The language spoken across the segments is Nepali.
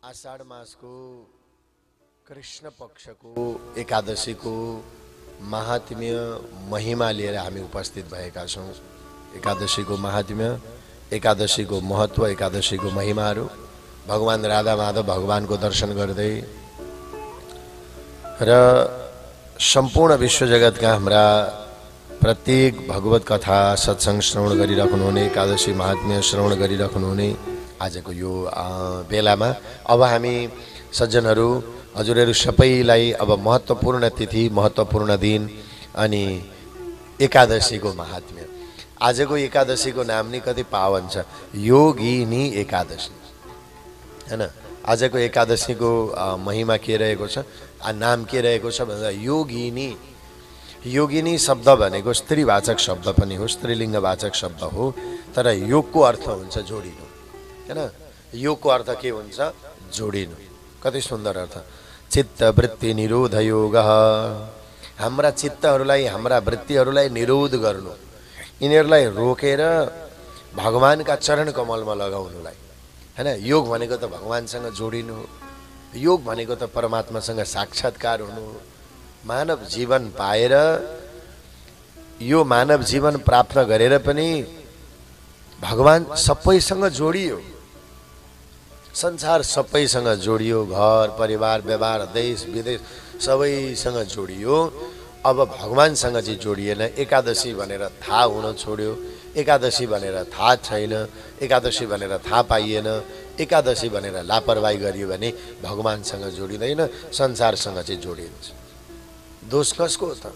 आषाढ मासको कृष्ण पक्षको एकादशीको महात्म्य महिमा लिएर हामी उपस्थित भएका छौँ। एकादशीको महात्म्य, एकादशीको महत्त्व, एकादशीको महिमाहरू भगवान राधा माधव भगवानको दर्शन गर्दै र सम्पूर्ण विश्व जगतका हाम्रा प्रत्येक भगवत कथा सत्संग श्रवण गरिराख्नुहुने, एकादशी महात्म्य श्रवण गरिराख्नुहुने आजको यो बेलामा अब हामी सज्जनहरू हजुरहरू सबैलाई अब महत्त्वपूर्ण तिथि, महत्त्वपूर्ण दिन अनि एकादशीको महात्म्य। आजको एकादशीको नाम नि कति पावन छ, योगिनी एकादशी हैन। आजको एकादशीको महिमा के रहेको छ, नाम के रहेको छ भन्दा योगिनी। योगिनी शब्द भनेको स्त्रीवाचक शब्द पनि हो, स्त्रीलिङ्गवाचक शब्द हो, तर योगको अर्थ हुन्छ जोडिनु हैन। योगको अर्थ के हुन्छ? जोडिनु। कति सुन्दर अर्थ। चित्त वृत्ति निरोध योग, हाम्रा चित्तहरूलाई, हाम्रा वृत्तिहरूलाई निरोध गर्नु, यिनीहरूलाई रोकेर भगवानका चरण कमलमा लगाउनुलाई हैन। योग भनेको त भगवानसँग जोडिनु, योग भनेको त परमात्मासँग साक्षात्कार हुनु। मानव जीवन पाएर, यो मानव जीवन प्राप्त गरेर पनि भगवान सबैसँग जोडियो, संसार सबैसँग जोडियो, घर परिवार व्यवहार देश विदेश सबैसँग जोडियो। अब भगवानसँग चाहिँ जोडिएन। एकादशी भनेर थाहा हुन छोड्यो, एकादशी भनेर थाहा छैन, एकादशी भनेर थाहा पाइएन, एकादशी भनेर लापरवाही गरियो भने भगवानसँग जोडिँदैन, संसारसँग चाहिँ जोडिन्छ। दोष कसको हो त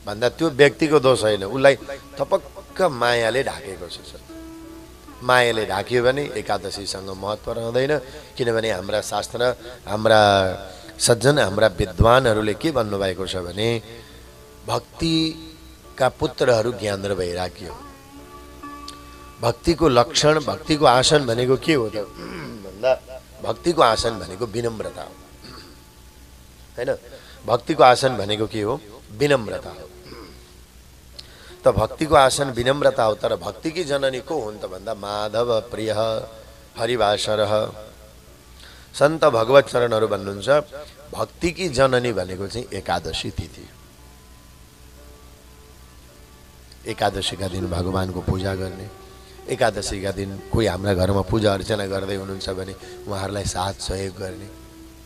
भन्दा त्यो व्यक्तिको दोष होइन, उसलाई थपक्क मायाले ढाकेको छ। मायाले ढाकियो भने एकादशीसँग महत्त्व रहँदैन। किनभने हाम्रा शास्त्र, हाम्रा सज्जन, हाम्रा विद्वानहरूले के भन्नुभएको छ भने भक्तिका पुत्रहरू ज्ञान र वैराग्य हो। भक्तिको लक्षण, भक्तिको आसन भनेको के हो त भन्दा भक्तिको आसन भनेको विनम्रता हो हैन। भक्तिको आसन भनेको के हो? विनम्रता हो। त भक्तिको आसन विनम्रता हो। तर भक्तिकी जननी को हुन् त भन्दा माधव प्रिय हरिवासर सन्त भगवत चरणहरू भन्नुहुन्छ भक्तिकी जननी भनेको चाहिँ एकादशी तिथि। एकादशीका दिन भगवानको पूजा गर्ने, एकादशीका दिन कोही हाम्रा घरमा पूजा अर्चना गर्दै हुनुहुन्छ भने उहाँहरूलाई साथ सहयोग गर्ने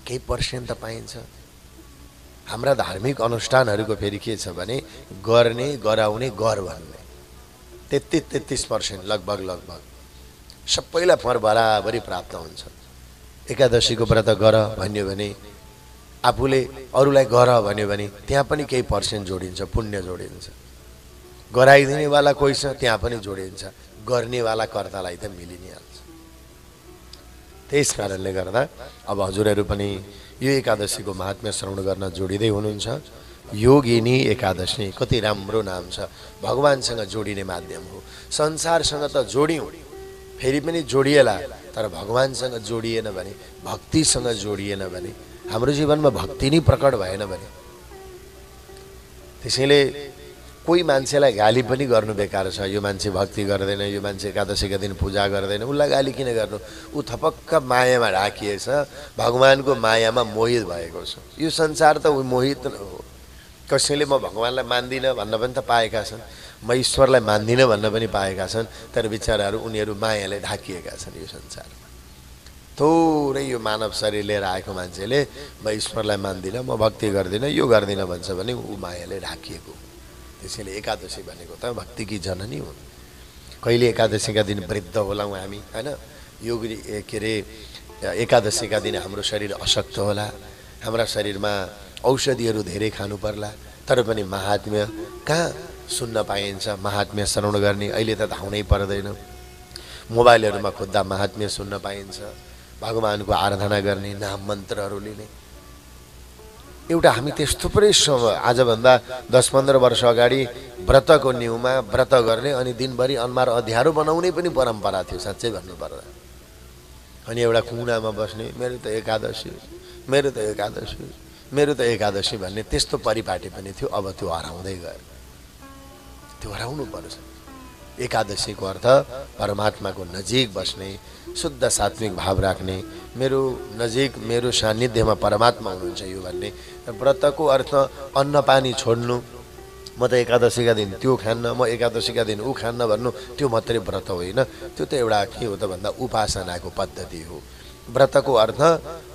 केही पर्सेन्ट त पाइन्छ। हाम्रा धार्मिक अनुष्ठानहरूको फेरि के छ भने गर्ने, गराउने, गर भन्ने 33% लगभग सबैलाई फर बराबरी प्राप्त हुन्छ। एकादशीको व्रत गर भन्यो भने, आफूले अरूलाई गर भन्यो भने त्यहाँ पनि केही पर्सेन्ट जोडिन्छ, पुण्य जोडिन्छ। गराइदिनेवाला कोही छ त्यहाँ पनि जोडिन्छ, गर्नेवाला कर्तालाई त मिलि नै हाल्छ। त्यस कारणले गर्दा अब हजुरहरू पनि यो एकादशीको महात्म्य श्रवण गर्न जोडिँदै हुनुहुन्छ। योगिनी एकादशी कति राम्रो नाम छ, भगवानसँग जोडिने माध्यम हो। संसारसँग त जोडियौँ, फेरि पनि जोडिएला, तर भगवानसँग जोडिएन भने, भक्तिसँग जोडिएन भने, हाम्रो जीवनमा भक्ति नै प्रकट भएन भने, त्यसैले कोही मान्छेलाई गाली पनि गर्नु बेकार छ। यो मान्छे भक्ति गर्दैन, यो मान्छे एकादशीका दिन पूजा गर्दैन, उसलाई गाली किन गर्नु? ऊ थपक्क मायामा ढाकिएछ, भगवानको मायामा मोहित भएको छ। यो संसार त ऊ मोहित हो। कसैले म भगवानलाई मान्दिनँ भन्न पनि त पाएका छन्, म ईश्वरलाई मान्दिनँ भन्न पनि पाएका छन्, तर बिचराहरू उनीहरू मायाले ढाकिएका छन्। यो संसारमा थोरै यो मानव शरीर लिएर आएको मान्छेले म ईश्वरलाई मान्दिनँ, म भक्ति गर्दिनँ, यो गर्दिनँ भन्छ भने ऊ मायाले ढाकिएको। त्यसैले एकादशी भनेको त भक्तिकी जननी हुन्। कहिले एकादशीका दिन वृद्ध होलाौँ हामी हैन। यो के अरे एकादशीका दिन हाम्रो शरीर अशक्त होला, हाम्रा शरीरमा औषधिहरू धेरै खानु पर्ला, तर पनि महात्म्य कहाँ सुन्न पाइन्छ? महात्म्य श्रवण गर्ने अहिले त धाउनै पर्दैन, मोबाइलहरूमा खोज्दा महात्म्य सुन्न पाइन्छ। भगवानको आराधना गर्ने, नाम मन्त्रहरू लिने। एउटा हामी त्यस्तो परै आजभन्दा 10-15 वर्ष अगाडि व्रतको न्युमा व्रत गर्ने अनि दिनभरि अनुहार अँध्यारो बनाउने पनि परम्परा थियो साँच्चै भन्नुपर्दा। अनि एउटा कुनामा बस्ने, मेरो त एकादशी, मेरो त एकादशी, मेरो त एकादशी भन्ने त्यस्तो परिपाटी पनि थियो। अब त्यो हराउँदै गयो, त्यो हराउनु पर्छ। एकादशीको अर्थ परमात्माको नजिक बस्ने, शुद्ध सात्विक भाव राख्ने, मेरो नजिक मेरो सान्निध्यमा परमात्मा हुनुहुन्छ यो भन्ने। व्रतको अर्थ अन्न पानी छोड्नु, म त एकादशीका दिन त्यो खान्न, म एकादशीका दिन ऊ खान्न भन्नु, त्यो मात्रै व्रत होइन। त्यो त एउटा के हो त भन्दा उपासनाको पद्धति हो। व्रतको अर्थ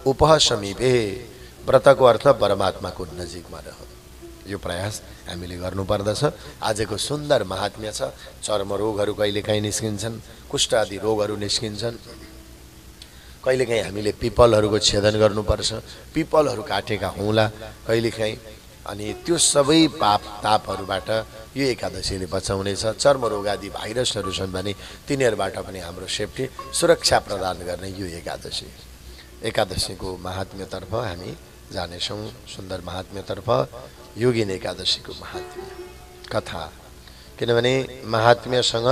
उपह समीपे, व्रतको अर्थ परमात्माको नजिकमा रह। यो प्रयास हामीले गर्नुपर्दछ। आजको सुन्दर महात्म्य छ। चर्मरोगहरू कहिलेकाहीँ निस्किन्छन्, कुष्ठ आदि रोगहरू निस्किन्छन्। कहिलेकाहीँ हामीले पिपलहरूको छेदन गर्नुपर्छ, पिपलहरू काटेका हौँला कहिलेकाहीँ। अनि त्यो सबै पाप तापहरूबाट यो एकादशीले बचाउनेछ। चर्मरोग आदि भाइरसहरू छन् भने तिनीहरूबाट पनि हाम्रो सेफ्टी, सुरक्षा प्रदान गर्ने यो एकादशी। एकादशीको महात्म्यतर्फ हामी जानेछौँ। सुन्दर महात्म्यतर्फ योगिन एकादशीको महात्म्य कथा। किनभने महात्म्यसँग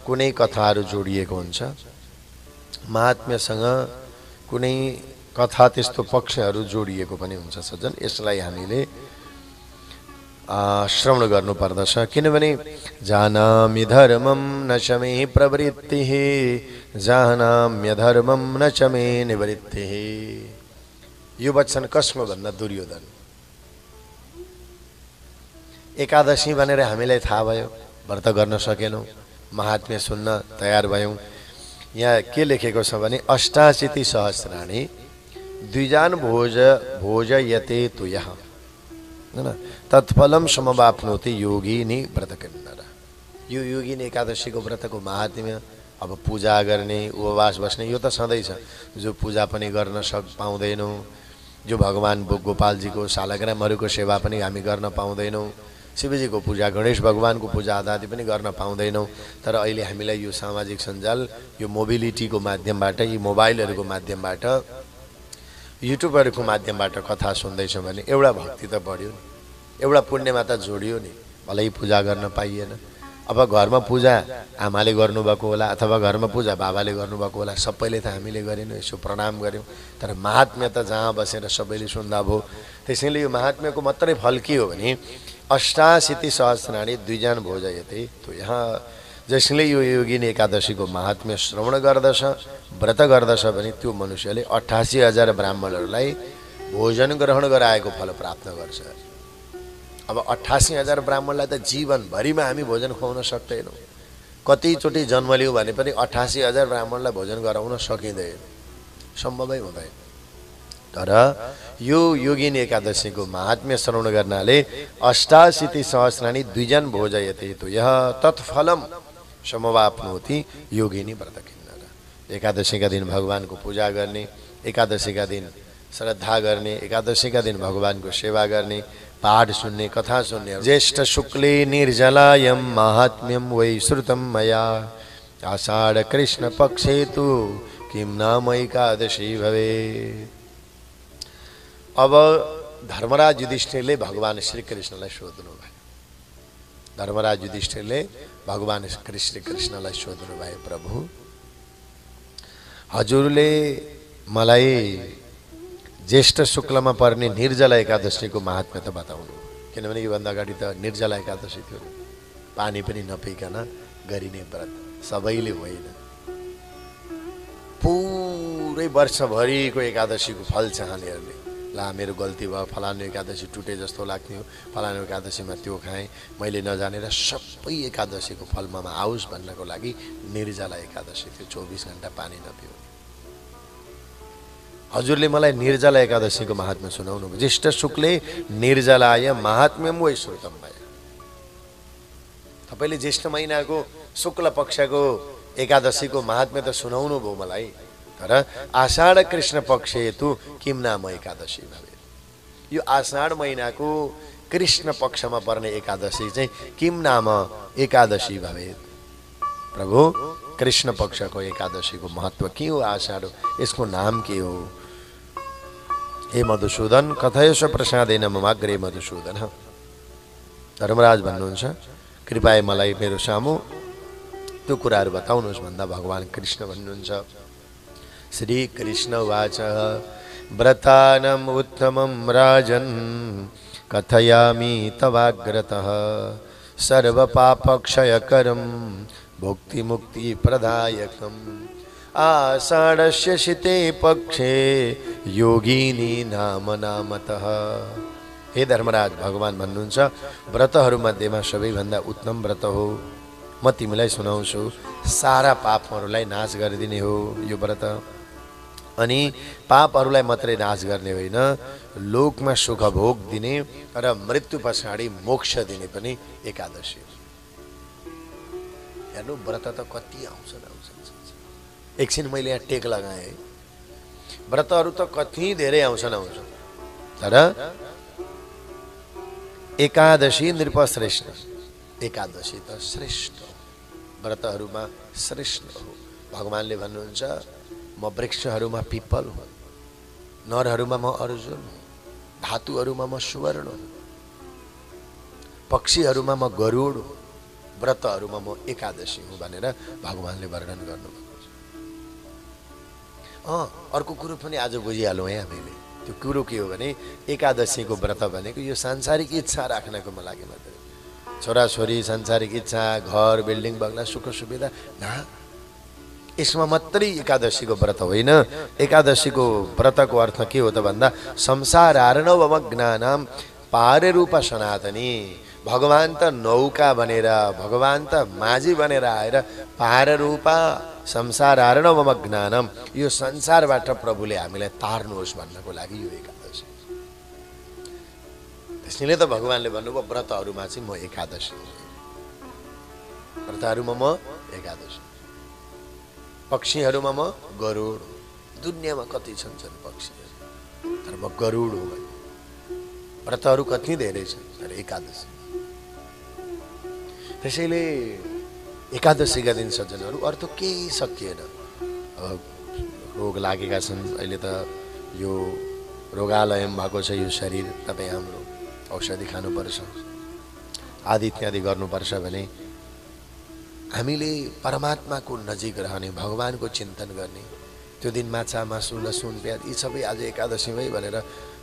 कुनै कथाहरू जोडिएको हुन्छ, महात्म्यसँग कुनै कथा त्यस्तो पक्षहरू जोडिएको पनि हुन्छ सज्जन। यसलाई हामीले श्रवण गर्नुपर्दछ। किनभने जानामि धर्मं न च मे प्रवृत्तिः, जानाम्य धर्मं न च मे निवृत्तिः। यो वचन कसको भन्दा दुर्योधन। एकादशी भनेर हामीलाई थाहा भयो, व्रत गर्न सकेनौँ, महात्म्य सुन्न तयार भयौँ। यहाँ के लेखेको छ भने अष्टाशीति सहस्राणि द्विजान भोजयते तुयः हैन तत्फलम समवाप्नोति योगिनी व्रत किन्नर। यो योगिनी एकादशीको व्रतको महात्म्य। अब पूजा गर्ने, उपवास बस्ने यो त सधैँ छ। जो पूजा पनि गर्न पाउँदैनौँ, जो भगवान गोपालजीको शालग्रामहरूको सेवा पनि हामी गर्न पाउँदैनौँ, शिवजीको पूजा, गणेश भगवानको पूजा आदि पनि गर्न पाउँदैनौँ। तर अहिले हामीलाई यो सामाजिक सञ्जाल, यो मोबिलिटीको माध्यमबाट, यी मोबाइलहरूको माध्यमबाट, युट्युबहरूको माध्यमबाट कथा सुन्दैछौँ भने एउटा भक्ति त बढ्यो नि, एउटा पुण्यमा त जोडियो नि। भलै पूजा गर्न पाइएन। अब घरमा पूजा आमाले गर्नुभएको होला, अथवा घरमा पूजा बाबाले गर्नुभएको होला, सबैले त हामीले गरेनौँ, यसो प्रणाम गऱ्यौँ। तर महात्म्य त जहाँ बसेर सबैले सुन्दा भयो। त्यसैले यो महात्म्यको मात्रै फल के हो भने अष्टाशीति सहस्राणि द्विजान भोजयते। तो यहाँ जसले यो योगिनी एकादशीको महात्म्य श्रवण गर्दछ, व्रत गर्दछ भने त्यो मनुष्यले 88,000 ब्राह्मणहरूलाई भोजन ग्रहण गराएको फल प्राप्त गर्छ। अब 88,000 ब्राह्मणलाई त जीवनभरिमा हामी भोजन खुवाउन सक्दैनौँ। कतिचोटि जन्म लियौँ भने पनि 88,000 ब्राह्मणलाई भोजन गराउन सकिँदैन, सम्भवै हुँदैन। तर यो योगिनी एकादशीको महात्म्य श्रवण गर्नाले अष्टाशीति सहस्राणि द्विजन भोजयते तो यह तत्फलम समवाप्नोति योगिनी व्रत किन्नर। एकादशीका दिन भगवानको पूजा गर्ने, एकादशीका दिन श्रद्धा गर्ने, एकादशीका दिन भगवानको सेवा गर्ने, पाठ सुन्ने, कथा सुन्ने। ज्येष्ठ शुक्ले निर्जलायम महात्म्यम वै श्रुतम मया, आषाढ़ कृष्ण पक्षे तु किम नाम एकादशी भवे। अब धर्मराज युधिष्ठिरले भगवान श्री कृष्णलाई सोध्नु भयो। धर्मराज युधिष्ठिरले भगवान श्री कृष्णलाई सोध्नु भयो, प्रभु हजुरले मलाई ज्येष्ठ शुक्लमा पर्ने निर्जला एकादशीको महात्म्य त बताउनु। किनभने योभन्दा अगाडि त निर्जला एकादशी थियो, पानी पनि नपिकन गरिने व्रत, सबैले होइन। पुरै वर्षभरिको एकादशीको फल चाहनेहरूले, ला मेरो गल्ती भयो, फलानु एकादशी टुटे जस्तो लाग्थ्यो, फलानु एकादशीमा त्यो खाएँ, मैले नजानेर सबै एकादशीको फल ममा आओस् भन्नको लागि निर्जला एकादशी थियो, 24 घण्टा पानी नपिउने। हजुरले मलाई निर्जला एकादशीको महात्म्य सुनाउनु भयो। ज्येष्ठ शुक्ले निर्जलाय महात्म्यम वै श्रुतम मया। तपाईँले ज्येष्ठ महिनाको शुक्ल पक्षको एकादशीको महात्म्य त सुनाउनु भयो मलाई, तर आषाढ़ कृष्ण पक्षे तु किम नाम एकादशी भवे। यो आषाढ़ महिनाको कृष्ण पक्षमा पर्ने एकादशी चाहिँ किम नाम एकादशी भवे। प्रभु कृष्ण पक्षको एकादशीको महत्व के हो, आषाढ़ यसको नाम के हो। हे मधुसूदन कथयस प्रसादेन ममाग्रे मधुसूदन। धर्मराज भन्नुहुन्छ कृपया मलाई मेरो सामु त्यो कुराहरू बताउनुहोस् भन्दा भगवान कृष्ण भन्नुहुन्छ श्री कृष्ण वाच व्रतानम उत्तमम राजन् कथयामि तवाग्रतः सर्व पापक्षयकरं भुक्ति मुक्ति प्रदायकम आषाढस्य शीते पक्षे योगिनी नाम नामतः। हे धर्मराज, भगवान भन्नुहुन्छ व्रतहरू मध्येमा सबैभन्दा उत्तम व्रत हो। म तिमीलाई सुनाउँछु, सारा पापहरूलाई नाश गरिदिने हो यो व्रत। अनि पापहरूलाई मात्रै नाश गर्ने होइन, लोकमा सुख भोग दिने र मृत्यु पछाडि मोक्ष दिने पनि एकादशी हो। हेर्नु, व्रत त कति आउँछन्। एकछिन मैले यहाँ टेक लगाएँ, व्रतहरू त कति धेरै आउँछन्। तर एकादशी नृपश्रेष्ठ, एकादशी त श्रेष्ठ व्रतहरूमा श्रेष्ठ हो। भगवानले भन्नुहुन्छ म वृक्षहरूमा पिपल हुँ, नरहरूमा म अर्जुन हुँ, धातुहरूमा म सुवर्ण हुँ, पक्षीहरूमा म गरुड हुँ, व्रतहरूमा म एकादशी हुँ भनेर भगवानले वर्णन गर्नुभएको छ। अर्को कुरो पनि आज बुझिहालौँ है हामीले। त्यो कुरो के हो भने एकादशीको व्रत भनेको यो सांसारिक इच्छा राख्नको लागि मात्रै। छोराछोरी, सांसारिक इच्छा, घर बिल्डिङ बङ्गला, सुख सुविधा ना, यसमा मात्रै एकादशीको व्रत होइन। एकादशीको व्रतको अर्थ के हो त भन्दा संसार अर्णवमग्नानाम पाररूप सनातनी। भगवान त नौका बनेर, भगवान त माझी बनेर आएर पाररूपा संसार अर्णवमग्नानाम, यो संसारबाट प्रभुले हामीलाई तार्नुहोस् भन्नको लागि यो एकादशी। त्यसैले त भगवानले भन्नुभयो व्रतहरूमा चाहिँ म एकादशी हुँ, व्रतहरूमा म एकादशी, पक्षीहरूमा म गरुड। दुनियाँमा कति छन् पक्षीहरू, तर म गरुड हो भने। व्रतहरू कति धेरै छन्, तर एकादशी। त्यसैले एकादशीका दिन सज्जनहरू अरू त केही सकिएन। अब रोग लागेका छन्, अहिले त यो रोगालयम भएको छ यो शरीर, तपाईँ हाम्रो औषधि खानुपर्छ, आदि इत्यादि गर्नुपर्छ भने हामीले परमात्माको नजिक रहने, भगवानको चिन्तन गर्ने। त्यो दिन माछा मासु लसुन प्याज यी सबै आज एकादशीमै भनेर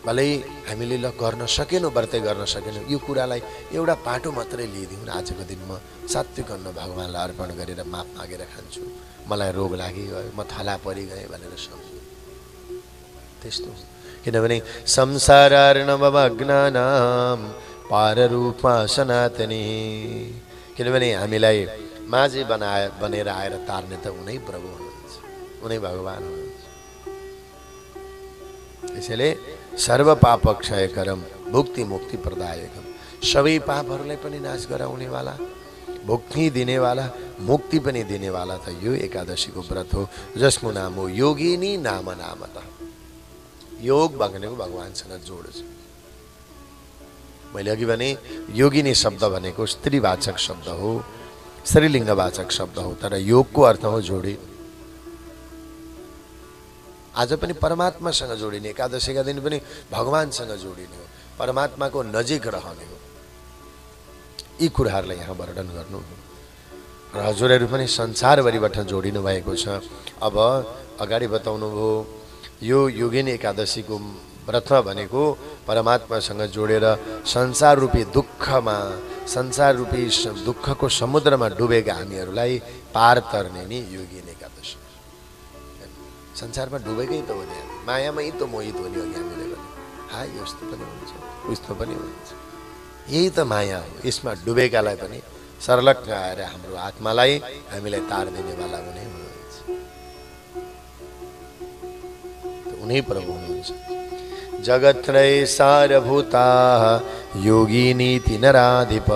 भलै हामीले गर्न सकेनौँ, व्रतै गर्न सकेनौँ, यो कुरालाई एउटा पाटो मात्रै लिइदिउँ। आजको दिन म सात्विक अन्न भगवानलाई अर्पण गरेर माफ मागेर खान्छु, मलाई रोग लागिगयो, म थला परिगएँ भनेर सम्झु। त्यस्तो किनभने संसार अर्णवमग्नानाम पाररूपा सनातनी। किनभने हामीलाई माझी बनेर आएर तार्ने त उनै प्रभु हुनुहुन्छ, उनै भगवान हुनुहुन्छ। त्यसैले सर्व पाप क्षयकरम भुक्ति मुक्ति प्रदायकम, सबै पापहरूलाई पनि नाश गराउनेवाला, भुक्ति दिनेवाला, मुक्ति पनि दिनेवाला त यो एकादशीको व्रत हो, जसको नाम हो योगिनी नाम नामतः। योग भनेको भगवानसँग जोड छ। मैले अघि भने योगिनी शब्द भनेको स्त्रीवाचक शब्द हो, स्त्रीलिङ्गवाचक शब्द हो, तर योगको अर्थ हो जोडी। आज पनि परमात्मासँग जोडिने, एकादशीका दिन पनि भगवानसँग जोडिने हो, परमात्माको नजिक रहने हो। यी कुराहरूलाई यहाँ वर्णन गर्नु र हजुरहरू पनि संसारभरिबाट जोडिनु भएको छ। अब अगाडि बताउनु भयो यो योगिनी एकादशीको व्रत भनेको परमात्मासँग जोडेर संसार रूपी दुःखमा, संसार रूपी दुःखको समुद्रमा डुबेका हामीहरूलाई पार तर्ने नि योगिनी एकादशी। संसारमा डुबेकै त हो नि, मायामै त मोहित हो नि। अघि हामीले भने हाय यस्तो पनि हुन्छ, उस्तो पनि हुन्छ, यही त माया हो। यसमा डुबेकालाई पनि सर्लक्क आएर हाम्रो आत्मालाई हामीलाई तारिदिनेवाला उनी हुनुहुन्छ, उनी प्रभु हुनुहुन्छ। जगत्रय सारभूता योगिनीति नराधिप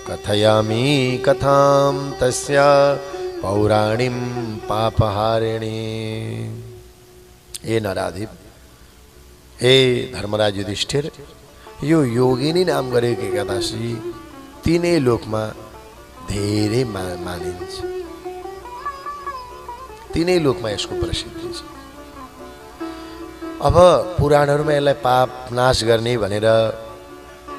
कथयामि कथां तस्या पौराणिम पापहारिणी। हे नराधिप, हे धर्मराज युधिष्ठिर, यो योगिनी नाम गरेको एकादशी तीनै लोकमा धेरै मानिन्छ, तीनै लोकमा यसको प्रसिद्धि छ। अब पुराणहरूमा यसलाई पाप नाश गर्ने भनेर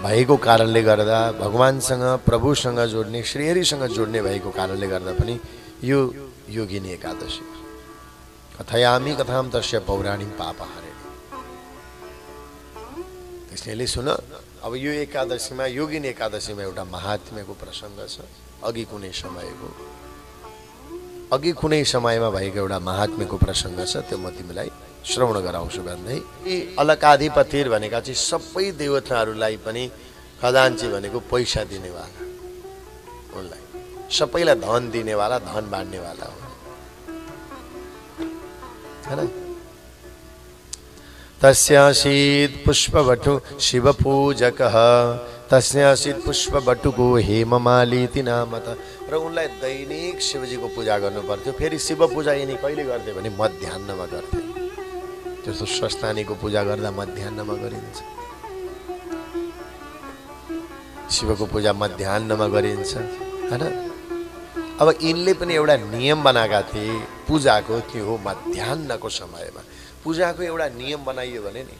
भएको कारणले गर्दा, भगवानसँग प्रभुसँग जोड्ने, श्रीहरिसँग जोड्ने भएको कारणले गर्दा पनि यो योगिनी एकादशी। कथयामि कथां तस्य पौराणिम पापहारिणी। त्यसैले सुन, अब यो एकादशीमा, योगिनी एकादशीमा एउटा महात्म्यको प्रसङ्ग छ, अघि कुनै समयको। अघि कुनै समयमा भएको एउटा महात्म्यको प्रसङ्ग छ, त्यो म तिमीलाई श्रवण गराउँछु भन्दै। यी अलकाधिपतिर भनेका चाहिँ सबै देवताहरूलाई पनि खजान्ची भनेको पैसा दिनेवाला, उनलाई सबैलाई धन दिनेवाला, धन बाँड्नेवाला हो, हैन। तस्यासीत् पुष्पवटु शिवपूजकः, तस्यासीत् पुष्पवटुको हेममालिति नामत। र उनलाई दैनिक शिवजीको पूजा गर्नु पर्थ्यो। फेरि शिव पूजा यिनी कहिले गर्थे भने मध्याह्नमा गर्थे। त्यस्तो स्वस्थानीको पूजा गर्दा मध्याह्नमा गरिन्छ, शिवको पूजा मध्याह्नमा गरिन्छ, हैन। अब यिनले पनि एउटा नियम बनाएका थिए पूजाको, त्यो हो मध्याह्नको समयमा। पूजाको एउटा नियम बनाइयो भने नि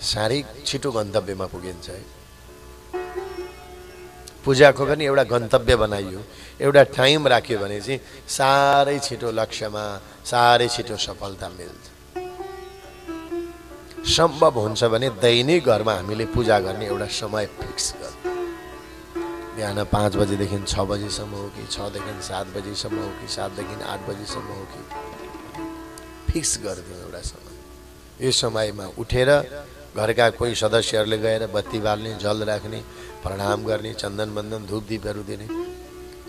साह्रै छिटो गन्तव्यमा पुगिन्छ है। पूजाको पनि एउटा गन्तव्य बनाइयो, एउटा टाइम राख्यो भने चाहिँ साह्रै छिटो लक्ष्यमा, साह्रै छिटो सफलता मिल्छ। सम्भव हुन्छ भने दैनिक घरमा हामीले पूजा गर्ने एउटा समय फिक्स गर्नु। बिहान 5 बजेदेखि 6 बजीसम्म हो कि 6 देखि 7 बजीसम्म हो कि 7 देखि 8 बजीसम्म हो कि फिक्स गरिदिउँ एउटा समय। यो समयमा उठेर घरका कोही सदस्यहरूले गएर बत्ती बाल्ने, जल राख्ने, प्रणाम गर्ने, चन्दन बन्दन धूप दीपहरू दिने,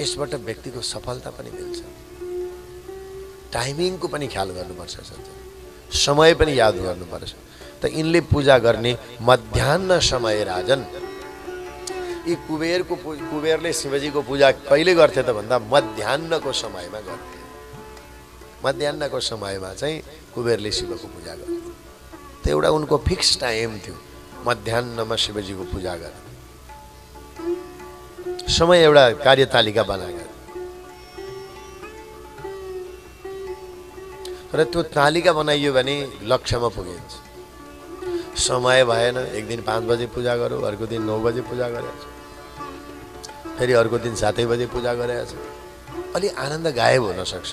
यसबाट व्यक्तिको सफलता पनि मिल्छ। टाइमिङको पनि ख्याल गर्नुपर्छ, समय पनि याद गर्नुपर्छ। त यिनले पूजा गर्ने मध्याह्न समय राजन। यी कुबेरले शिवजीको पूजा कहिले गर्थे त भन्दा मध्याह्नको समयमा गर्थे। मध्याह्नको समयमा चाहिँ कुबेरले शिवको पूजा गर्थे। त्यो एउटा उनको फिक्स टाइम थियो, मध्याह्नमा शिवजीको पूजा गर्ने समय एउटा कार्यतालिका बनाएको। र त्यो तालिका बनाइयो भने लक्ष्यमा पुगिन्छ। समय भएन, एक दिन 5 बजे पूजा गरौँ, अर्को दिन 9 बजे पूजा गरेछ, फेरि अर्को दिन 7 बजे पूजा गरेछ, अलि आनन्द गायब हुन सक्छ।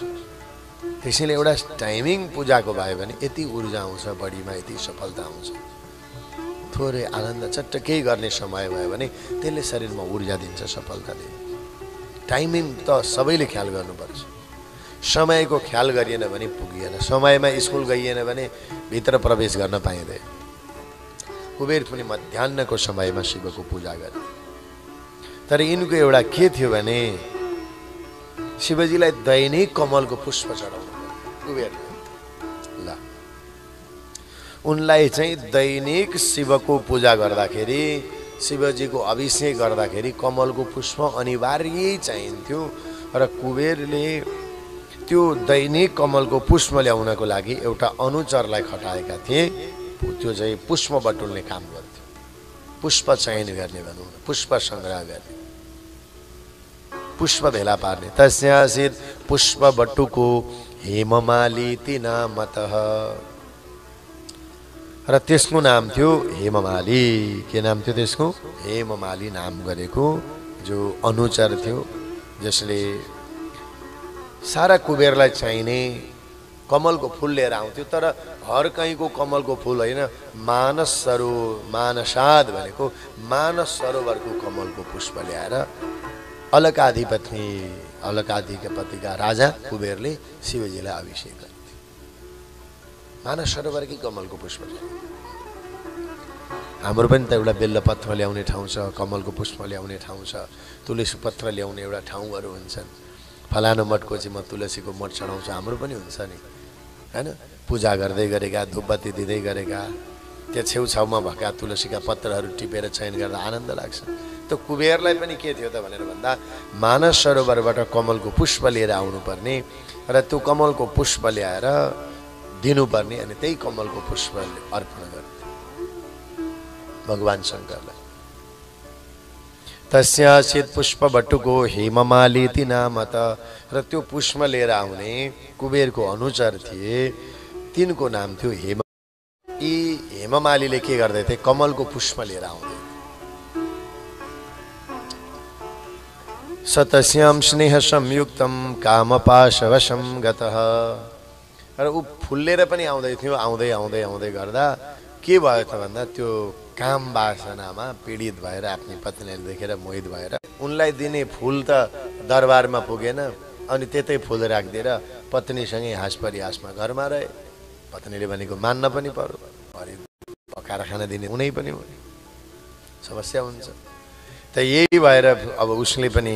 त्यसैले एउटा टाइमिङ पूजाको भयो भने यति ऊर्जा आउँछ, बडीमा यति सफलता आउँछ। थोरै आनन्द चट्ट केही गर्ने समय भयो भने त्यसले शरीरमा ऊर्जा दिन्छ, सफलता दिन्छ। टाइमिङ त सबैले ख्याल गर्नुपर्छ। समयको ख्याल गरिएन भने पुगिएन। समयमा स्कुल गइएन भने भित्र प्रवेश गर्न पाइँदैन। कुबेर पनि मध्याह्नको समयमा शिवको पूजा गरे। तर यिनको एउटा के थियो भने शिवजीलाई दैनिक कमलको पुष्प चढाउनु कुबेरले। ल उनलाई चाहिँ दैनिक शिवको पूजा गर्दाखेरि, शिवजीको अभिषेक गर्दाखेरि कमलको पुष्प अनिवार्य चाहिन्थ्यो। र कुबेरले त्यो दैनिक कमलको पुष्प ल्याउनको लागि एउटा अनुचरलाई खटाएका थिए। त्यो चाहिँ पुष्प बटुल्ने काम गर्थ्यो, पुष्प चयन गर्ने भनौँ न, पुष्प सङ्ग्रह गर्ने, पुष्प भेला पार्ने। तस्यासीत् पुष्प बटुको हेममालिति नामतः। र त्यसको नाम थियो हेममाली। के नाम थियो त्यसको? हेममाली नाम गरेको जो अनुचर थियो, जसले सारा कुबेरलाई चाहिने कमलको फुल लिएर आउँथ्यो। तर हर कहीँको कमलको फुल होइन, मानसाद भनेको मानस सरोवरको कमलको पुष्प ल्याएर अलकाधिपतिका राजा कुबेरले शिवजीलाई अभिषेक गर्थे। मानस सरोवरकै कमलको पुष्प। हाम्रो पनि त एउटा बेल्लपत्र ल्याउने ठाउँ छ, कमलको पुष्प ल्याउने ठाउँ छ, तुलसी पत्र ल्याउने एउटा ठाउँहरू हुन्छन्। फलानु मठको चाहिँ म तुलसीको मठ चढाउँछु, हाम्रो पनि हुन्छ नि, हैन। पूजा गर्दै गरेका, धुपबत्ती दिँदै गरेका, त्यो छेउछाउमा भएका तुलसीका पत्रहरू टिपेर चयन गर्दा आनन्द लाग्छ। त कुबेरलाई पनि के थियो त भनेर भन्दा मानस सरोवरबाट कमलको पुष्प लिएर आउनुपर्ने र त्यो कमलको पुष्प ल्याएर दिनुपर्ने, अनि त्यही कमलको पुष्प अर्पण गर्ने भगवान शङ्करलाई। तस्यासीत् पुष्प बटुको हेममालिति नामत। र त्यो पुष्प लिएर आउने कुबेरको अनुचर थिए, तिनको नाम थियो हेम। यी हेममालीले के गर्दै थिए? कमलको पुष्प लिएर आउँदै। सतस्याम स्नेह संयुक्तम कामपाशवशं गतः। र ऊ फुल्लेर पनि आउँदै थियो। आउँदै आउँदै आउँदै गर्दा के भयो त भन्दा त्यो काम वासनामा पीडित भएर आफ्नी पत्नीले देखेर मोहित भएर उनलाई दिने फुल त दरबारमा पुगेन, अनि त्यतै फुल राखिदिएर पत्नीसँगै हाँस परिहासमा घरमा रहे। पत्नीले भनेको मान्न पनि पर्यो, भरे पकाएर खाना दिने हुनै पनि हो, समस्या हुन्छ। त यही भएर अब उसले पनि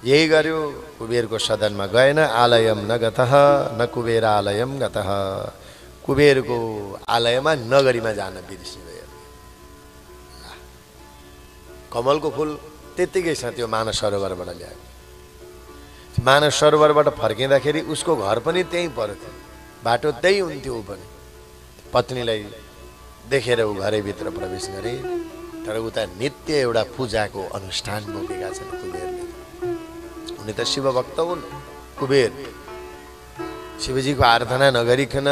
यही गर्यो, कुबेरको सदनमा गएन। आलयम न गतः न कुबेर आलयम गतः, कुबेरको आलयमा नगरीमा जान बिर्सियो। कमलको फुल त्यत्तिकै छ, त्यो मानस सरोवरबाट ल्यायो। मानस सरोवरबाट फर्किँदाखेरि उसको घर पनि त्यहीँ पर्थ्यो, बाटो त्यही हुन्थ्यो। ऊ पनि पत्नीलाई देखेर ऊ घरैभित्र प्रवेश गरे। तर उता नित्य एउटा पूजाको अनुष्ठान बोकेका छन् कुबेरले। उनी त शिवभक्त हुन् कुबेर, शिवजीको आराधना नगरिकन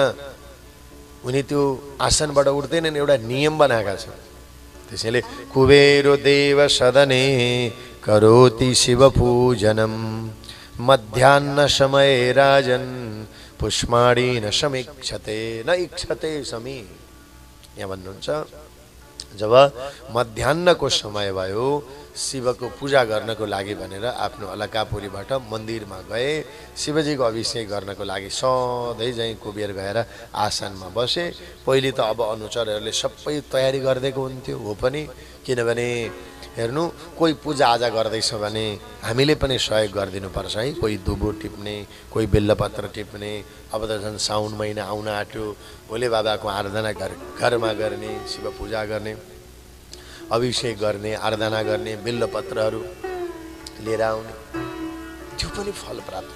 उनी त्यो आसनबाट उठ्दैनन्, एउटा नियम बनाएका छन्। त्यसैले कुबेरो देव सदने करोति शिव पूजनम मध्याह्न समय राजन पुष्माणी न समीक्षते न इक्षते समी। यहाँ भन्नुहुन्छ जब मध्याह्नको समय भयो, शिवको पूजा गर्नको लागि भनेर आफ्नो अलकापुरीबाट मन्दिरमा गए। शिवजीको अभिषेक गर्नको लागि सधैँ चाहिँ कुबेर गएर आसनमा बसे। पहिले त अब अनुचरहरूले सबै तयारी गरिदिएको हुन्थ्यो, हो पनि, किनभने हेर्नु कोही पूजाआजा गर्दैछ भने हामीले पनि सहयोग गरिदिनुपर्छ है। कोही दुबो टिप्ने, कोही बेल्लपत्र टिप्ने। अब त झन् साउन महिना आउन आँट्यो, भोले बाबाको आराधना घरमा गर्ने, शिव पूजा गर्ने, अभिषेक गर्ने, आराधना गर्ने, बेल्लपत्रहरू लिएर आउने, त्यो पनि फल प्राप्त।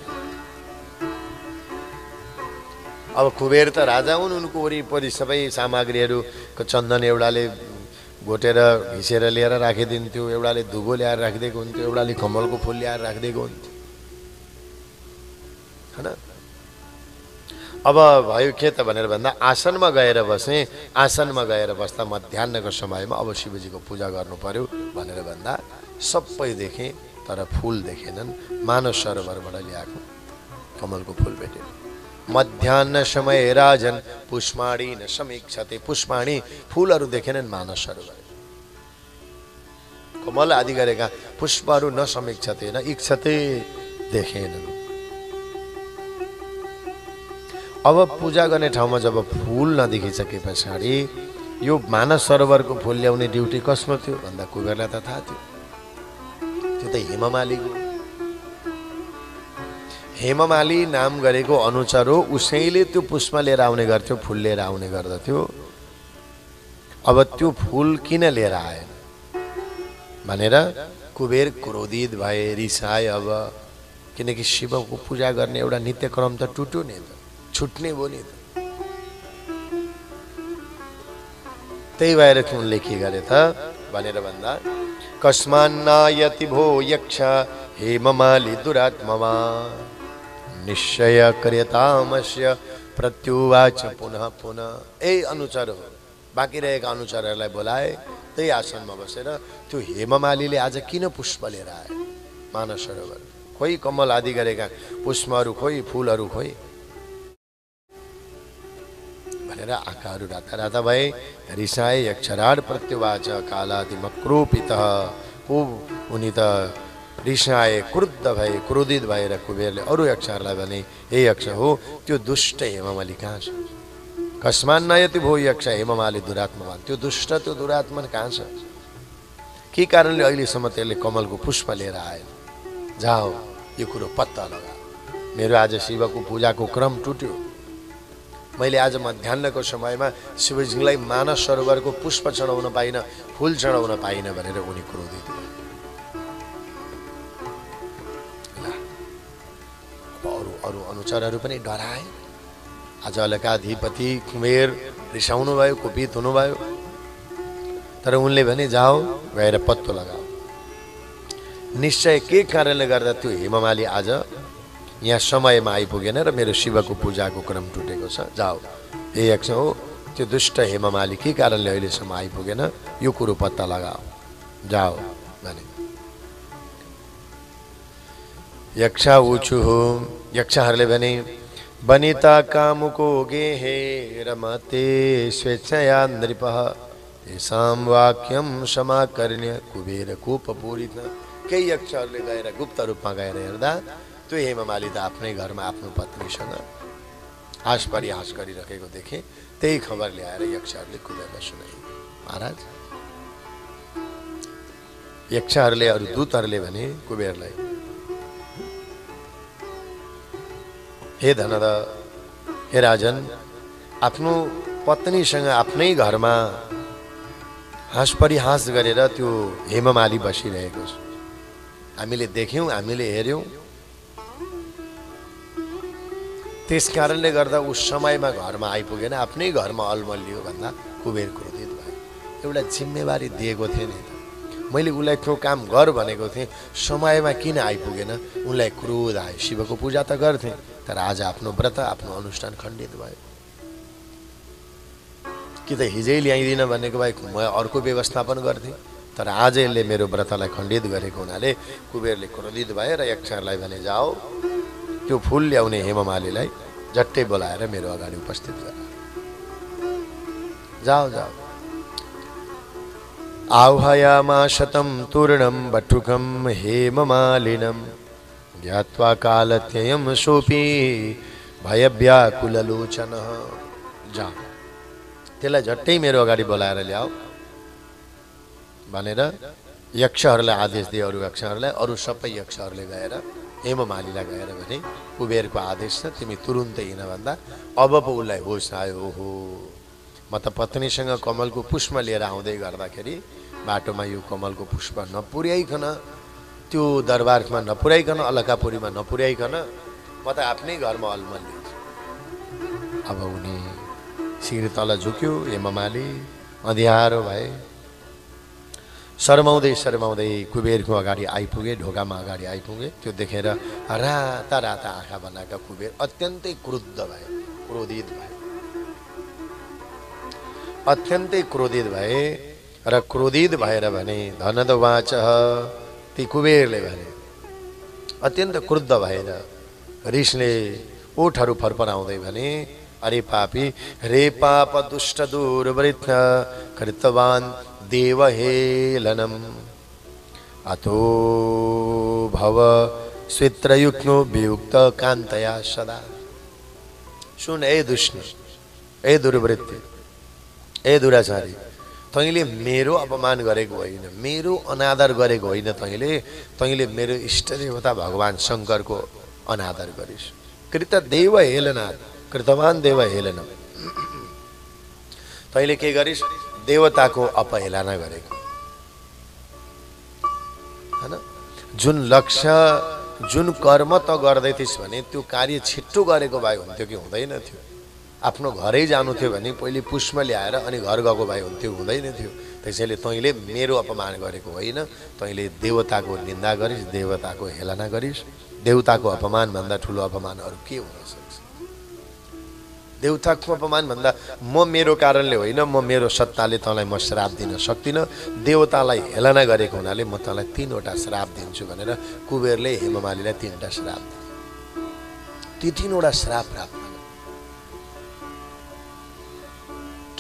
अब कुबेर त राजा हुन्, उनको वरिपरि सबै सामग्रीहरूको चन्दन एउटाले घोटेर घिसेर लिएर राखिदिन्थ्यो, एउटाले धुगो ल्याएर राखिदिएको हुन्थ्यो, एउटाले कमलको फुल ल्याएर राखिदिएको हुन्थ्यो, होइन। अब भयो के त भनेर भन्दा आसनमा गएर बसेँ। आसनमा गएर बस्दा मध्याह्नको समयमा अब शिवजीको पूजा गर्नु पर्यो भनेर भन्दा सबै देखेँ, तर फुल देखेनन्। मानस सरोवरबाट ल्याएको कमलको फुल भेट्यो। मध्याह्न समय राजन पुष्माणी न समीक्षते, पुष्माणी फुलहरू देखेनन् मानस सरोवर। कमल आदि गरेका पुष्पहरू न समीक्षते न इक्षते, देखेनन्। अब पूजा गर्ने ठाउँमा जब फुल नदेखिसके पछाडि यो मानस सरोवरको फुल ल्याउने ड्युटी कसमा थियो भन्दा कुबेरलाई त थाहा थियो। त्यो त हेममालीको, हेममाली नाम गरेको अनुचर हो, उसैले त्यो पुष्प लिएर आउने गर्थ्यो, फुल लिएर आउने गर्दथ्यो। अब त्यो फुल किन लिएर आएन भनेर कुबेर क्रोधित भए, रिसाए। अब किनकि शिवको पूजा गर्ने एउटा नित्यक्रम त टुट्यो नि, त छुट्ने भयो नि। त्यही भएर उनले के गरे त भनेर भन्दा कस्मान्नायति भो यक्ष हेममाली दुरात्मवा निश्चय क्रियतामस्य प्रत्युवाच पुनः पुनः। ए अनुचर हो, बाँकी रहेका अनुचरहरूलाई बोलाए, त्यही आसनमा बसेर त्यो हेममालीले आज किन पुष्प लिएर आए मानस सरोवर? खोइ कमल आदि गरेका पुष्पहरू खोइ, फुलहरू खोइ भनेर आँखाहरू राता राता भए। रिसाए यक्षराड प्रत्युवाच कालादिमक्रोपितः। खूब उनी त रिसाए, क्रुद्ध भए, क्रोधित भएर कुबेरले अरू यक्षहरूलाई भने हे यक्ष हो, त्यो दुष्ट हेममाली कहाँ छ? कस्मान्नायति भो यक्ष हेममाली दुरात्मवान, त्यो दुष्ट, त्यो दुरात्मा कहाँ छ? के कारणले अहिलेसम्म त्यसले कमलको पुष्प लिएर आएन? जाओ यो कुरो पत्ता लगा। मेरो आज शिवको पूजाको क्रम टुट्यो। मैले आज मध्याह्नको समयमा शिवजीलाई मानस सरोवरको पुष्प चढाउन पाइनँ, फुल चढाउन पाइनँ भनेर उनी क्रोधित भए। अरू अनुचरहरू पनि डराए। आज अलकाधिपति कुबेर रिसाउनु भयो, कुपित हुनुभयो। तर उनले भने जाओ गएर पत्तो लगाओ, निश्चय के कारणले गर्दा त्यो हेममाली आज यहाँ समयमा आइपुगेन र मेरो शिवको पूजाको क्रम टुटेको छ। जाओ हे यक्ष हो, त्यो दुष्ट हेममाली के कारणले अहिलेसम्म आइपुगेन, यो कुरो पत्ता लगाओ, जाओ भने। यक्षा उचुः, यक्षहरूले भने वनिता कामुको गेहे रमते स्वेच्छया नृपः तेषां वाक्यं समाकर्ण्य कुबेर कोपपूरित। केही यक्षहरूले गएर गुप्त रूपमा गएर हेर्दा त्यो हेममाली त आफ्नै घरमा आफ्नो पत्नीसँग हाँस परिहाँस गरिरहेको देखे। त्यही खबर ल्याएर यक्षहरूले कुबेरलाई सुनाए। महाराज, यक्षहरूले अरू दूतहरूले भने कुबेरलाई, हे धनद, हे राजन, आफ्नो पत्नीसँग आफ्नै घरमा हाँस परिहाँस गरेर त्यो हेममाली बसिरहेको छ। हामीले देख्यौँ, हामीले हेऱ्यौँ। त्यस कारणले गर्दा उस समयमा घरमा आइपुगेन, आफ्नै घरमा अलमलियो भन्दा कुबेर क्रोधित भयो। एउटा जिम्मेवारी दिएको थिएँ नि त, मैले उसलाई त्यो काम गर भनेको थिएँ, समयमा किन आइपुगेन? उनलाई क्रोध आयो। शिवको पूजा त गर्थे, तर आज आफ्नो व्रत, आफ्नो अनुष्ठान खण्डित भयो। कि त हिजै ल्याइदिन भनेको भए म अर्को व्यवस्थापन गर्थेँ, तर आज यसले मेरो व्रतलाई खण्डित गरेको हुनाले कुबेरले क्रोधित भए र यक्षहरूलाई भने, जाओ त्यो फुल ल्याउने हेममालीलाई झट्टै बोलाएर मेरो अगाडि उपस्थित गर। जाओ जाओ। आह्वयामाशतं तूर्णं बटुकं हेममालिनं ज्ञात्वा कालत्ययं सोऽपि भयव्याकुललोचनः। जाओ, त्यसलाई झट्टै मेरो अगाडि बोलाएर ल्याऊ भनेर यक्षहरूलाई आदेश दिए। अरू यक्षहरूलाई, अरू सबै यक्षहरूले गएर हेममालीलाई गएर भने, कुबेरको आदेश छ, तिमी तुरुन्तै हिँड भन्दा अब पो उसलाई होस आयो। ओहो, म त पत्नीसँग कमलको पुष्प लिएर आउँदै गर्दाखेरि बाटोमा यो कमलको पुष्प नपुर्याइकन, त्यो दरबारमा नपुर्याइकन, अलकापुरीमा नपुर्याइकन म त आफ्नै घरमा अलमल्लिन्छु। अब उनी शिर तल झुक्यो। हेममाली अँध्यारो भए, शर्माउँदै शर्माउँदै कुबेरको अगाडि आइपुगे, ढोकामा अगाडि आइपुगे। त्यो देखेर राता राता आँखा बनाएका कुबेर अत्यन्तै क्रुद्ध भए, क्रोधित भए, अत्यन्तै क्रोधित भए। र क्रोधित भएर भने, धनद वाच, ती कुबेरले भने, अत्यन्त क्रुद्ध भएर रिसले ओठहरू फरफराउँदै भने, अरे पापी, रे पाप दुष्ट दुर्वृत्त कृतवान देवहेलनम अतो भव स्वित्रयुक्नो वियुक्त कान्तया सदा। सुन ए दुष्ण, ए दुर्वृत्ति, ए दुराचारी, तैँले मेरो अपमान गरेको होइन, मेरो अनादर गरेको होइन। तैँले मेरो इष्ट देवता भगवान शङ्करको अनादर गरिस्। कृत देव हेलनाथ, कृतवान देव हेलनम, तैँले के गरिस्? देवताको अपहेलना गरेको हैन। जुन लक्ष्य, जुन कर्म त गर्दै थिइस् भने त्यो कार्य छिट्टो गरेको भए हुन्थ्यो कि हुँदैन थियो? आफ्नो घरै जानु थियो भने पहिले पुष्प ल्याएर अनि घर गएको भए हुन्थ्यो, हुँदैन थियो? त्यसैले तैँले मेरो अपमान गरेको होइन, तैँले देवताको निन्दा गरिस्, देवताको हेलना गरिस्। देवताको अपमान भन्दा ठुलो अपमान अरू के हुन सक्छ? देवताको अपमान भन्दा म मेरो कारणले होइन, म मेरो सत्ताले तँलाई म श्राप दिन सक्दिनँ। देवतालाई हेलना गरेको हुनाले म तँलाई 3वटा श्राप दिन्छु भनेर कुबेरले हेममालीलाई 3वटा श्राप दिए। ती 3वटा श्राप प्राप्त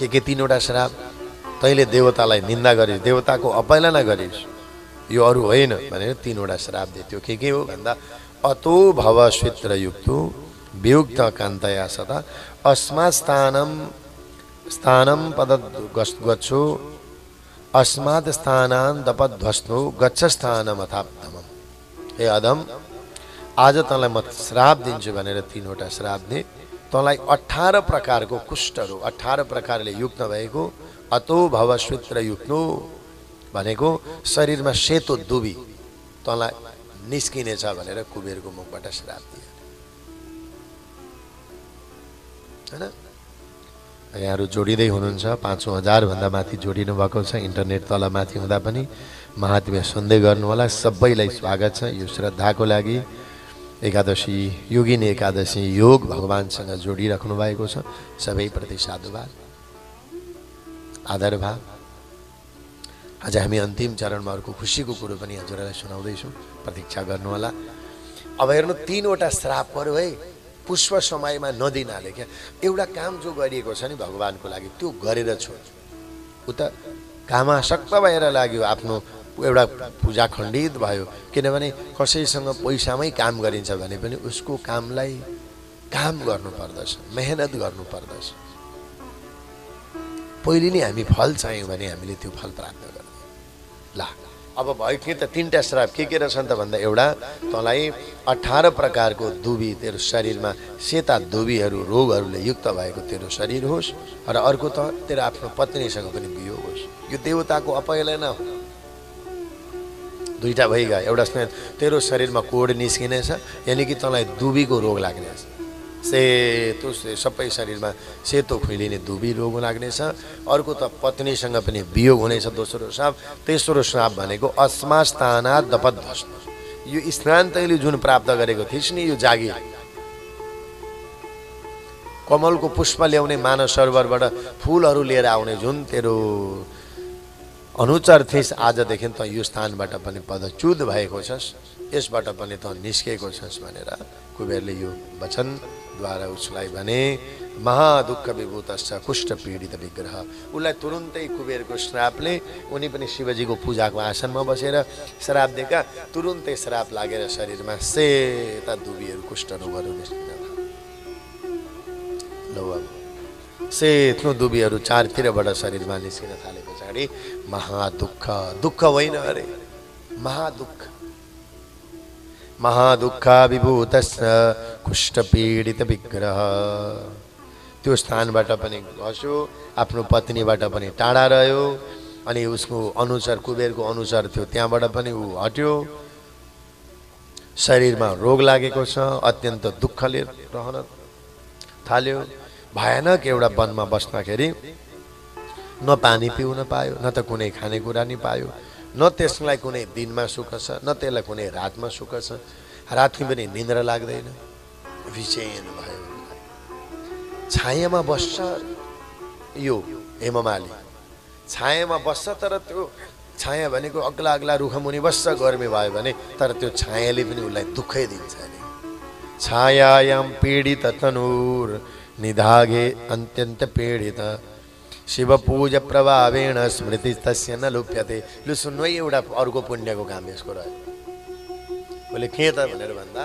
के 3वटा श्राप? तैँले देवतालाई निन्दा गरिस्, देवताको अपहेलना गरिस्, यो अरू होइन भनेर 3वटा श्राप दिए। त्यो के हो भन्दा, अतो भव स्वित्रयुक्तो वियुक्त कान्तया सदा अस्मात् स्थानं पदगच्छो अस्मात् स्थानान् दपध्वस्तो गच्छ स्थानमथाप्तमम्। हे अधम, आज तँलाई म श्राप दिन्छु भनेर 3वटा श्राप दिए। तँलाई 18 प्रकारको कुष्ठहरू, 18 प्रकारले युक्त भएको, अतो भव स्वित्रयुक्तो भनेको शरीरमा सेतो दुबी तँलाई निस्किनेछ भनेर कुबेरको मुखबाट श्राप दिए हैन। यहाँहरू जोडिँदै हुनुहुन्छ, 5,000 भन्दा माथि जोडिनु भएको छ। इन्टरनेट तल माथि हुँदा पनि महात्म्य सुन्दै गर्नु होला। सबैलाई स्वागत छ यो श्रद्धाको लागि। एकादशी, योगिनी एकादशी योग भगवानसँग जोडिराख्नु भएको छ। सबैप्रति साधुवाद, आदर भाव। आज हामी अन्तिम चरणमा अर्को खुसीको कुरो पनि हजुरलाई सुनाउँदैछौँ, प्रतीक्षा गर्नु होला। अब हेर्नु, 3वटा श्राप पर्यो है, पुष्प समयमा नदिनाले। क्या एउटा काम जो गरिएको छ नि भगवानको लागि, त्यो गरेर छोड। उ त कामासक्त भएर लाग्यो आफ्नो एउटा पूजा खण्डित भयो। किनभने कसैसँग पैसामै काम गरिन्छ भने पनि उसको कामलाई काम गर्नुपर्दछ, मेहनत गर्नुपर्दछ। पहिले नै हामी फल चाह्यौँ भने हामीले त्यो फल प्राप्त गर्छौँ। ल अब भयो कि त तीनटा श्राप के रहेछन् त भन्दा एउटा तँलाई 18 प्रकारको दुबी तेरो शरीरमा सेता दुबीहरू रोगहरूले युक्त भएको तेरो शरीर होस् र अर्को त तेरो आफ्नो पत्नीसँग पनि वियोग होस्। यो देवताको अपहेलना हो। दुईटा भइगयो। एउटा तेरो शरीरमा कोड निस्किनेछ, यानि कि तँलाई दुबीको रोग लाग्नेछ। सेतो सबै शरीरमा सेतो खुइलिने दुबी रोग लाग्नेछ। अर्को त पत्नीसँग पनि वियोग हुनेछ दोस्रो श्राप। तेस्रो श्राप भनेको अस्मास्थानात् दपध्वस्त। यो स्नान तैँले जुन प्राप्त गरेको थिइस् नि, यो जागिर कमलको पुष्प ल्याउने मानव सरोवरबाट फुलहरू लिएर आउने जुन तेरो अनुचर थिइस्, आजदेखि त यो स्थानबाट पनि पदच्युत भएको छस्, यसबाट पनि त निस्केको छस् भनेर कुबेरले यो वचनद्वारा उसलाई भने महादुःख विभूतश्च कुष्ठ पीडित विग्रह। उसलाई तुरुन्तै कुबेरको श्रापले, उनी पनि शिवजीको पूजाको आसनमा बसेर श्राप दिएका, तुरुन्तै श्राप लागेर शरीरमा सेता दुबीहरू कुष्ठ रोगहरू निस्किन थाले। सेतो दुबीहरू चारतिरबाट शरीरमा निस्किन थाले पछाडि महादुःख, दुःख होइन अरे महादुःख, महादुःख विभूतश्च कुष्ठ पीडित विग्रह। त्यो स्थानबाट पनि खस्यो, आफ्नो पत्नीबाट पनि टाढा रह्यो, अनि उसको अनुसार कुबेरको अनुसार थियो त्यहाँबाट पनि ऊ हट्यो। शरीरमा रोग लागेको छ, अत्यन्त दुःखले रहन थाल्यो। भयानक एउटा वनमा बस्दाखेरि न पानी पिउन पायो, न त कुनै खानेकुरा नि पायो, न त्यसलाई कुनै दिनमा सुख छ, न त्यसलाई कुनै रातमा सुख छ। रातमा पनि निन्द्रा लाग्दैन, विचेन भयो। छायामा बस्छ यो हेममाली, छायामा बस्छ, तर त्यो छाया भनेको अग्ला अग्ला रुखमुनि बस्छ गर्मी भयो भने, तर त्यो छायाले पनि उसलाई दुःखै दिन्छ नि। छायायाम पीडित तनुर निधागे अत्यन्त पीडित शिव पूज प्रभावेण स्मृति तस्य न लुप्यते। लु सुन्नु है, एउटा अर्को पुण्यको काम यसको रह्यो। बोले के त भनेर भन्दा,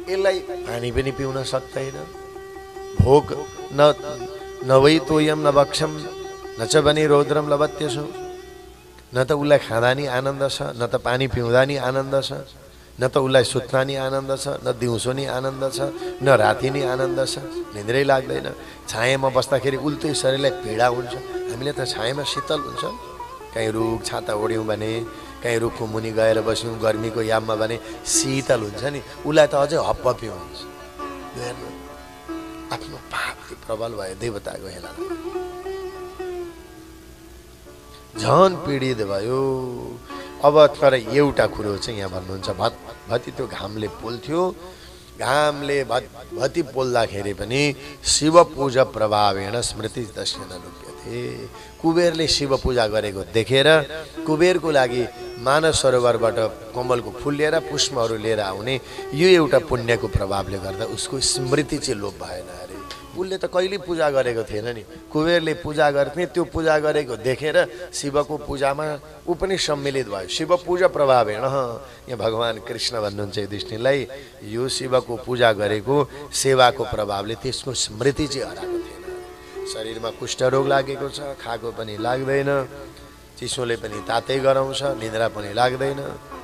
यसलाई पानी पनि पिउन सक्दैन, भोक न वै तोयम न भक्षम न च बनी रौद्रम लभत्यसु। न त उसलाई खाँदा नि आनन्द छ, न त पानी पिउँदा नि आनन्द छ, न त उसलाई सुत्दा नि आनन्द छ, न दिउँसो नि आनन्द छ, न राति नि आनन्द छ, निन्द्रै लाग्दैन। छायामा बस्दाखेरि उल्टै शरीरलाई पीडा हुन्छ। हामीले त छायामा शीतल हुन्छ, कहीँ रुख छाता ओढ्यौँ भने, कहीँ रुखको मुनि गएर बस्यौँ गर्मीको याममा भने शीतल हुन्छ नि, उसलाई त अझै हप्पप्यो हुन्छ। हेर्नु, आफ्नो पाप प्रबल भयो, देवताको हेला झन पीडित भयो। अब तर एउटा कुरो चाहिँ यहाँ भन्नुहुन्छ, भति त्यो घामले पोल्थ्यो, घामले भति पोल्दाखेरि पनि शिव पूजा प्रभावेण स्मृति तस्य न लुप्यते। कुबेरले शिव पूजा गरेको देखेर कुबेरको लागि मानस सरोवरबाट कमलको फुल लिएर पुष्पहरू लिएर आउने यो एउटा पुण्यको प्रभावले गर्दा उसको स्मृति चाहिँ लोप भएन अरे। उसले त कहिले पूजा गरेको थिएन नि, कुबेरले पूजा गर्थे, त्यो पूजा गरेको देखेर शिवको पूजामा ऊ पनि सम्मिलित भयो। शिव पूजा प्रभावेण, यहाँ भगवान् कृष्ण भन्नुहुन्छ युधिष्ठिरलाई, यो शिवको पूजा गरेको सेवाको प्रभावले त्यसको स्मृति चाहिँ हराएको थिएन। शरीरमा कुष्ठरोग लागेको छ, खाएको पनि लाग्दैन, चिसोले पनि तातै गराउँछ, निद्रा पनि लाग्दैन,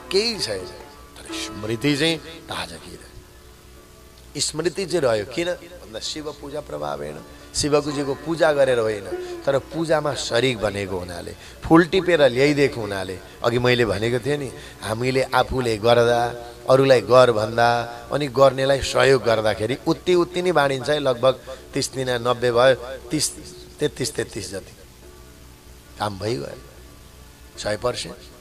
केही छैन, तर स्मृति चाहिँ ताजगी रह्यो। स्मृति चाहिँ रह्यो। किन भन्दा शिव पूजा प्रभावेण, शिवजीको पूजा गरेर होइन, तर पूजामा शरीक बनेको हुनाले, फुल टिपेर ल्याइदिएको हुनाले। अघि मैले भनेको थिएँ नि, हामीले आफूले गर्दा अरूलाई गर भन्दा अनि गर्नेलाई सहयोग गर्दाखेरि उति नै बाँडिन्छ है। लगभग 30 दिन 90 भयो, 33 जति काम भइगयो, 100%।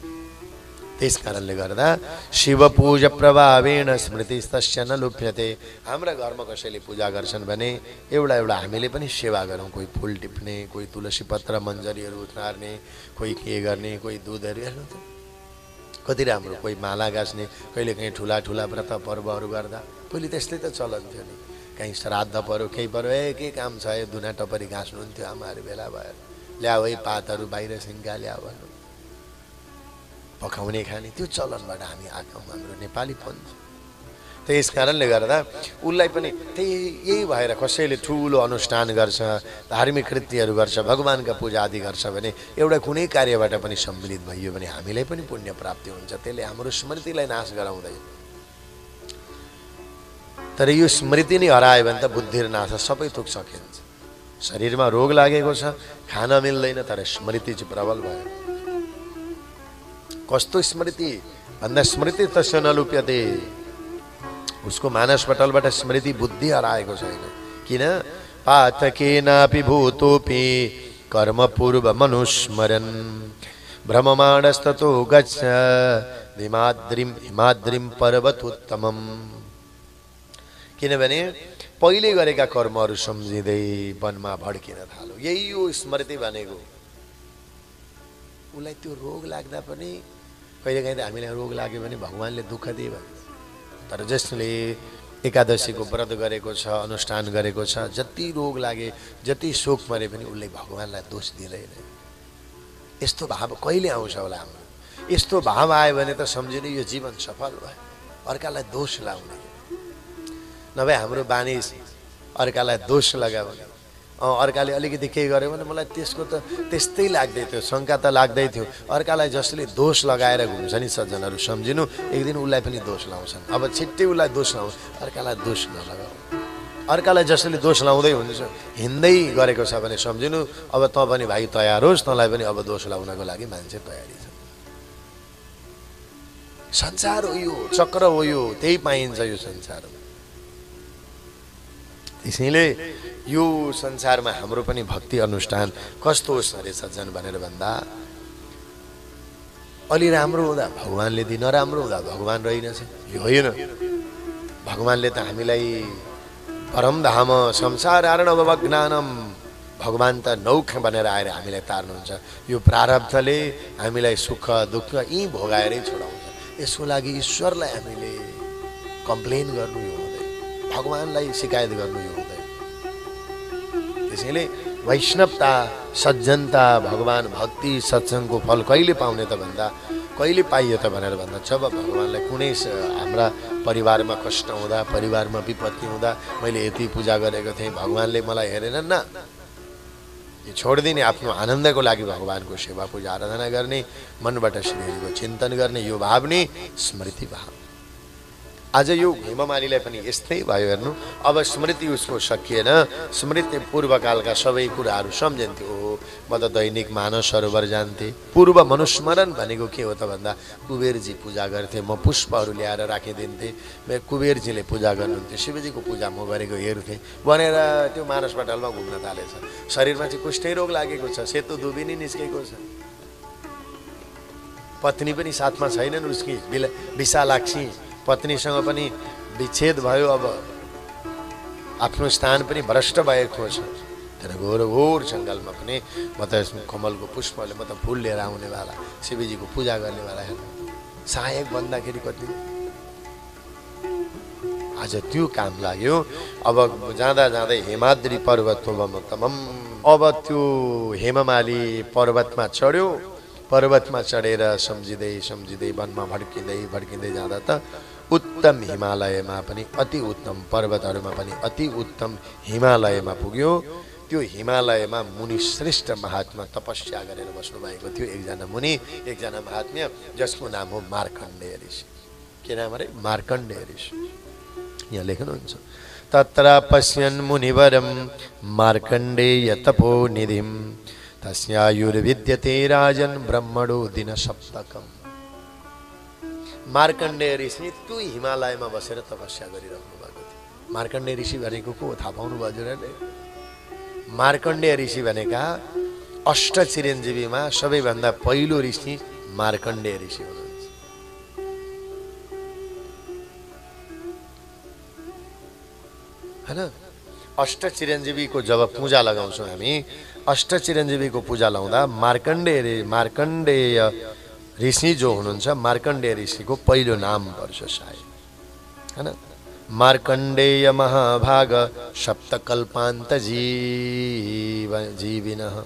त्यस कारणले गर्दा शिव पूजा प्रभावेण स्मृति तस्य न लुप्यते। हाम्रा घरमा कसैले पूजा गर्छन् भने एउटा हामीले पनि सेवा गरौँ। कोही फुल टिप्ने, कोही तुलसी पत्र मन्जरीहरू उतार्ने, कोही के गर्ने, कोही दुधहरू। हेर्नु त कति राम्रो, कोही माला गाँच्ने, कहिले कहीँ ठुला व्रत पर्वहरू गर्दा पहिले त्यस्तै त चलन थियो नि। कहीँ श्राद्ध पऱ्यो, केही पऱ्यो, के काम छ है, दुना टपरी घाँच्नुहुन्थ्यो आमाहरू बेला भएर, ल्याऊ है पातहरू बाहिर सिङ्गा ल्याऊ भन्नु। पकाउने खाने त्यो चलनबाट हामी आएको हाम्रो नेपालीपन। त्यस कारणले गर्दा उसलाई पनि यही भएर कसैले ठुलो अनुष्ठान गर्छ, धार्मिक कृत्यहरू गर्छ, भगवान्का पूजा आदि गर्छ भने एउटा कुनै कार्यबाट पनि सम्मिलित भइयो भने हामीलाई पनि पुण्य प्राप्ति हुन्छ। त्यसले हाम्रो स्मृतिलाई नाश गराउँदैन। तर यो स्मृति नै हरायो भने त बुद्धि र नाश सबै थोक सकिन्छ। शरीरमा रोग लागेको छ, खान मिल्दैन, तर स्मृति चाहिँ प्रबल भयो। कस्तो स्मृति भन्दा स्मृति तस्य नलुप्यते, उसको मानसपटलबाट स्मृति बुद्धि हराएको छैन। किन? पातकेनापि भूतोपि कर्म पूर्व मनुस्मरन् भ्रममाणस्ततो गच्छ हिमाद्रिम पर्वतोत्तमम्। किनभने पहिले गरेका कर्महरू सम्झिँदै वनमा भड्किन थाल्यो। यही हो स्मृति भनेको। उसलाई त्यो रोग लाग्दा पनि कहिलेकाहीँ त हामीलाई रोग लाग्यो भने भगवान्ले दुःख दिए भन्छ। तर जसले एकादशीको व्रत गरेको छ, अनुष्ठान गरेको छ, जति रोग लागे, जति शोक मरे पनि उसले भगवान्लाई दोष दिँदैन। यस्तो भाव कहिले आउँछ होला हाम्रो? यस्तो भाव आयो भने त सम्झिनु यो जीवन सफल भयो। अर्कालाई दोष लाउने नभए हाम्रो बानी अर्कालाई दोष लगाउने। अर्काले अलिकति केही गर्यो भने मलाई त्यसको त त्यस्तै लाग्दै थियो, शङ्का त लाग्दै थियो। अर्कालाई जसले दोष लगाएर घुम्छ नि सज्जनहरू, सम्झिनु एक दिन उसलाई पनि दोष लाउँछन्। अब छिट्टै उसलाई दोष लाउँछ, अर्कालाई दोष नलगाऊ। अर्कालाई जसले दोष लाउँदै हुन्छ, हिँड्दै गरेको छ भने सम्झिनु अब त पनि भाइ तयार होस्, तँलाई पनि अब दोष लाउनको लागि मान्छे तयारी छ। संसार हो यो, चक्र हो यो, त्यही पाइन्छ यो संसारमा। त्यसैले यो संसारमा हाम्रो पनि भक्ति अनुष्ठान कस्तो होस् अरे सज्जन भनेर भन्दा, अलि राम्रो हुँदा भगवान्ले दिए, नराम्रो हुँदा भगवान् रहेनछ यो होइन। भगवान्ले त हामीलाई परमधाम संसार अर्णवज्ञानम, भगवान् त नौख बनेर आएर हामीलाई तार्नुहुन्छ। यो प्रारब्धले हामीलाई सुख दुःख यी भोगाएरै छोडाउँछ। यसको लागि ईश्वरलाई हामीले कम्प्लेन गर्नु यो हुँदैन, भगवान्लाई शिकायत गर्नु यो हुँदैन। त्यसैले वैष्णवता, सज्जनता, भगवान भक्ति, सत्सङ्गको फल कहिले पाउने त भन्दा, कहिले पाइयो त भनेर भन्दा, जब भगवान्लाई कुनै हाम्रा परिवारमा कष्ट हुँदा, परिवारमा विपत्ति हुँदा मैले यति पूजा गरेको थिएँ, भगवान्ले मलाई हेरेनन् न, यो छोडिदिने, आफ्नो आनन्दको लागि भगवान्को सेवा पूजा आराधना गर्ने, मनबाट श्रीहरिको चिन्तन गर्ने, यो भाव नै स्मृति भाव। आज यो हेममालीलाई पनि यस्तै भयो। हेर्नु, अब स्मृति उसको सकिएन। स्मृति पूर्वकालका सबै कुराहरू सम्झन्थ्यो। म त दैनिक मानस सरोवर जान्थेँ। पूर्व मनुस्मरण भनेको के हो त भन्दा, कुबेरजी पूजा गर्थे, म पुष्पहरू ल्याएर राखिदिन्थेँ। कुबेरजीले पूजा गर्नुहुन्थ्यो, शिवजीको पूजा म गरेको हेर्थेँ भनेर त्यो मानसपटलमा घुम्न थालेछ। शरीरमा चाहिँ कुष्ठै रोग लागेको छ, सेतो दुबिनी निस्केको छ, पत्नी पनि साथमा छैनन् उसकी, विशालाक्षी पत्नीसँग पनि विच्छेद भयो। अब आफ्नो स्थान पनि भ्रष्ट भएको छ। तर घोर जङ्गलमा पनि म त कमलको पुष्पले, म त फुल लिएर आउनेवाला, शिवजीको पूजा गर्नेवाला, सहायक भन्दाखेरि कति आज त्यो काम लाग्यो। अब जाँदा जाँदै हिमाद्री पर्वत तमम, अब त्यो हेममाली पर्वतमा चढ्यो। पर्वतमा चढेर सम्झिँदै सम्झिँदै वनमा भड्किँदै जाँदा त उत्तम हिमालयमा पनि, अति उत्तम पर्वतहरूमा पनि अति उत्तम हिमालयमा पुग्यो। त्यो हिमालयमा मुनि श्रेष्ठ महात्मा तपस्या गरेर बस्नुभएको थियो। एकजना मुनि, एकजना महात्म्य, जसको नाम हो मार्कण्डेय ऋषि। के नाम अरे? मार्कण्डेय ऋषि। यहाँ लेख्नुहुन्छ, तत्र पश्यन् मुनिवरं मार्कण्डेय तपोनिधिं तस्यायुर्विद्यते राजन् ब्रह्मणो दिन सप्तकम्। मार्कण्डेय ऋषि त्यो हिमालयमा बसेर तपस्या गरिरहनु भएको थियो। मार्कण्डेय ऋषि भनेको को थाहा पाउनु भयो हजुरहरूले? मार्कण्डेय ऋषि भनेका अष्ट चिरञ्जीवीमा सबैभन्दा पहिलो ऋषि मार्कण्डेय ऋषि हुनुहुन्छ। हैन, अष्ट चिरञ्जीवीको जब पूजा लगाउँछौँ हामी, अष्ट चिरञ्जीवीको पूजा लाउँदा मार्कण्डेय ऋषि जो हुनुहुन्छ, मार्कण्डेय ऋषिको पहिलो नाम पर्छ सायद, हैन। मार्कण्डेय महाभाग सप्तकल्पान्त जीविनः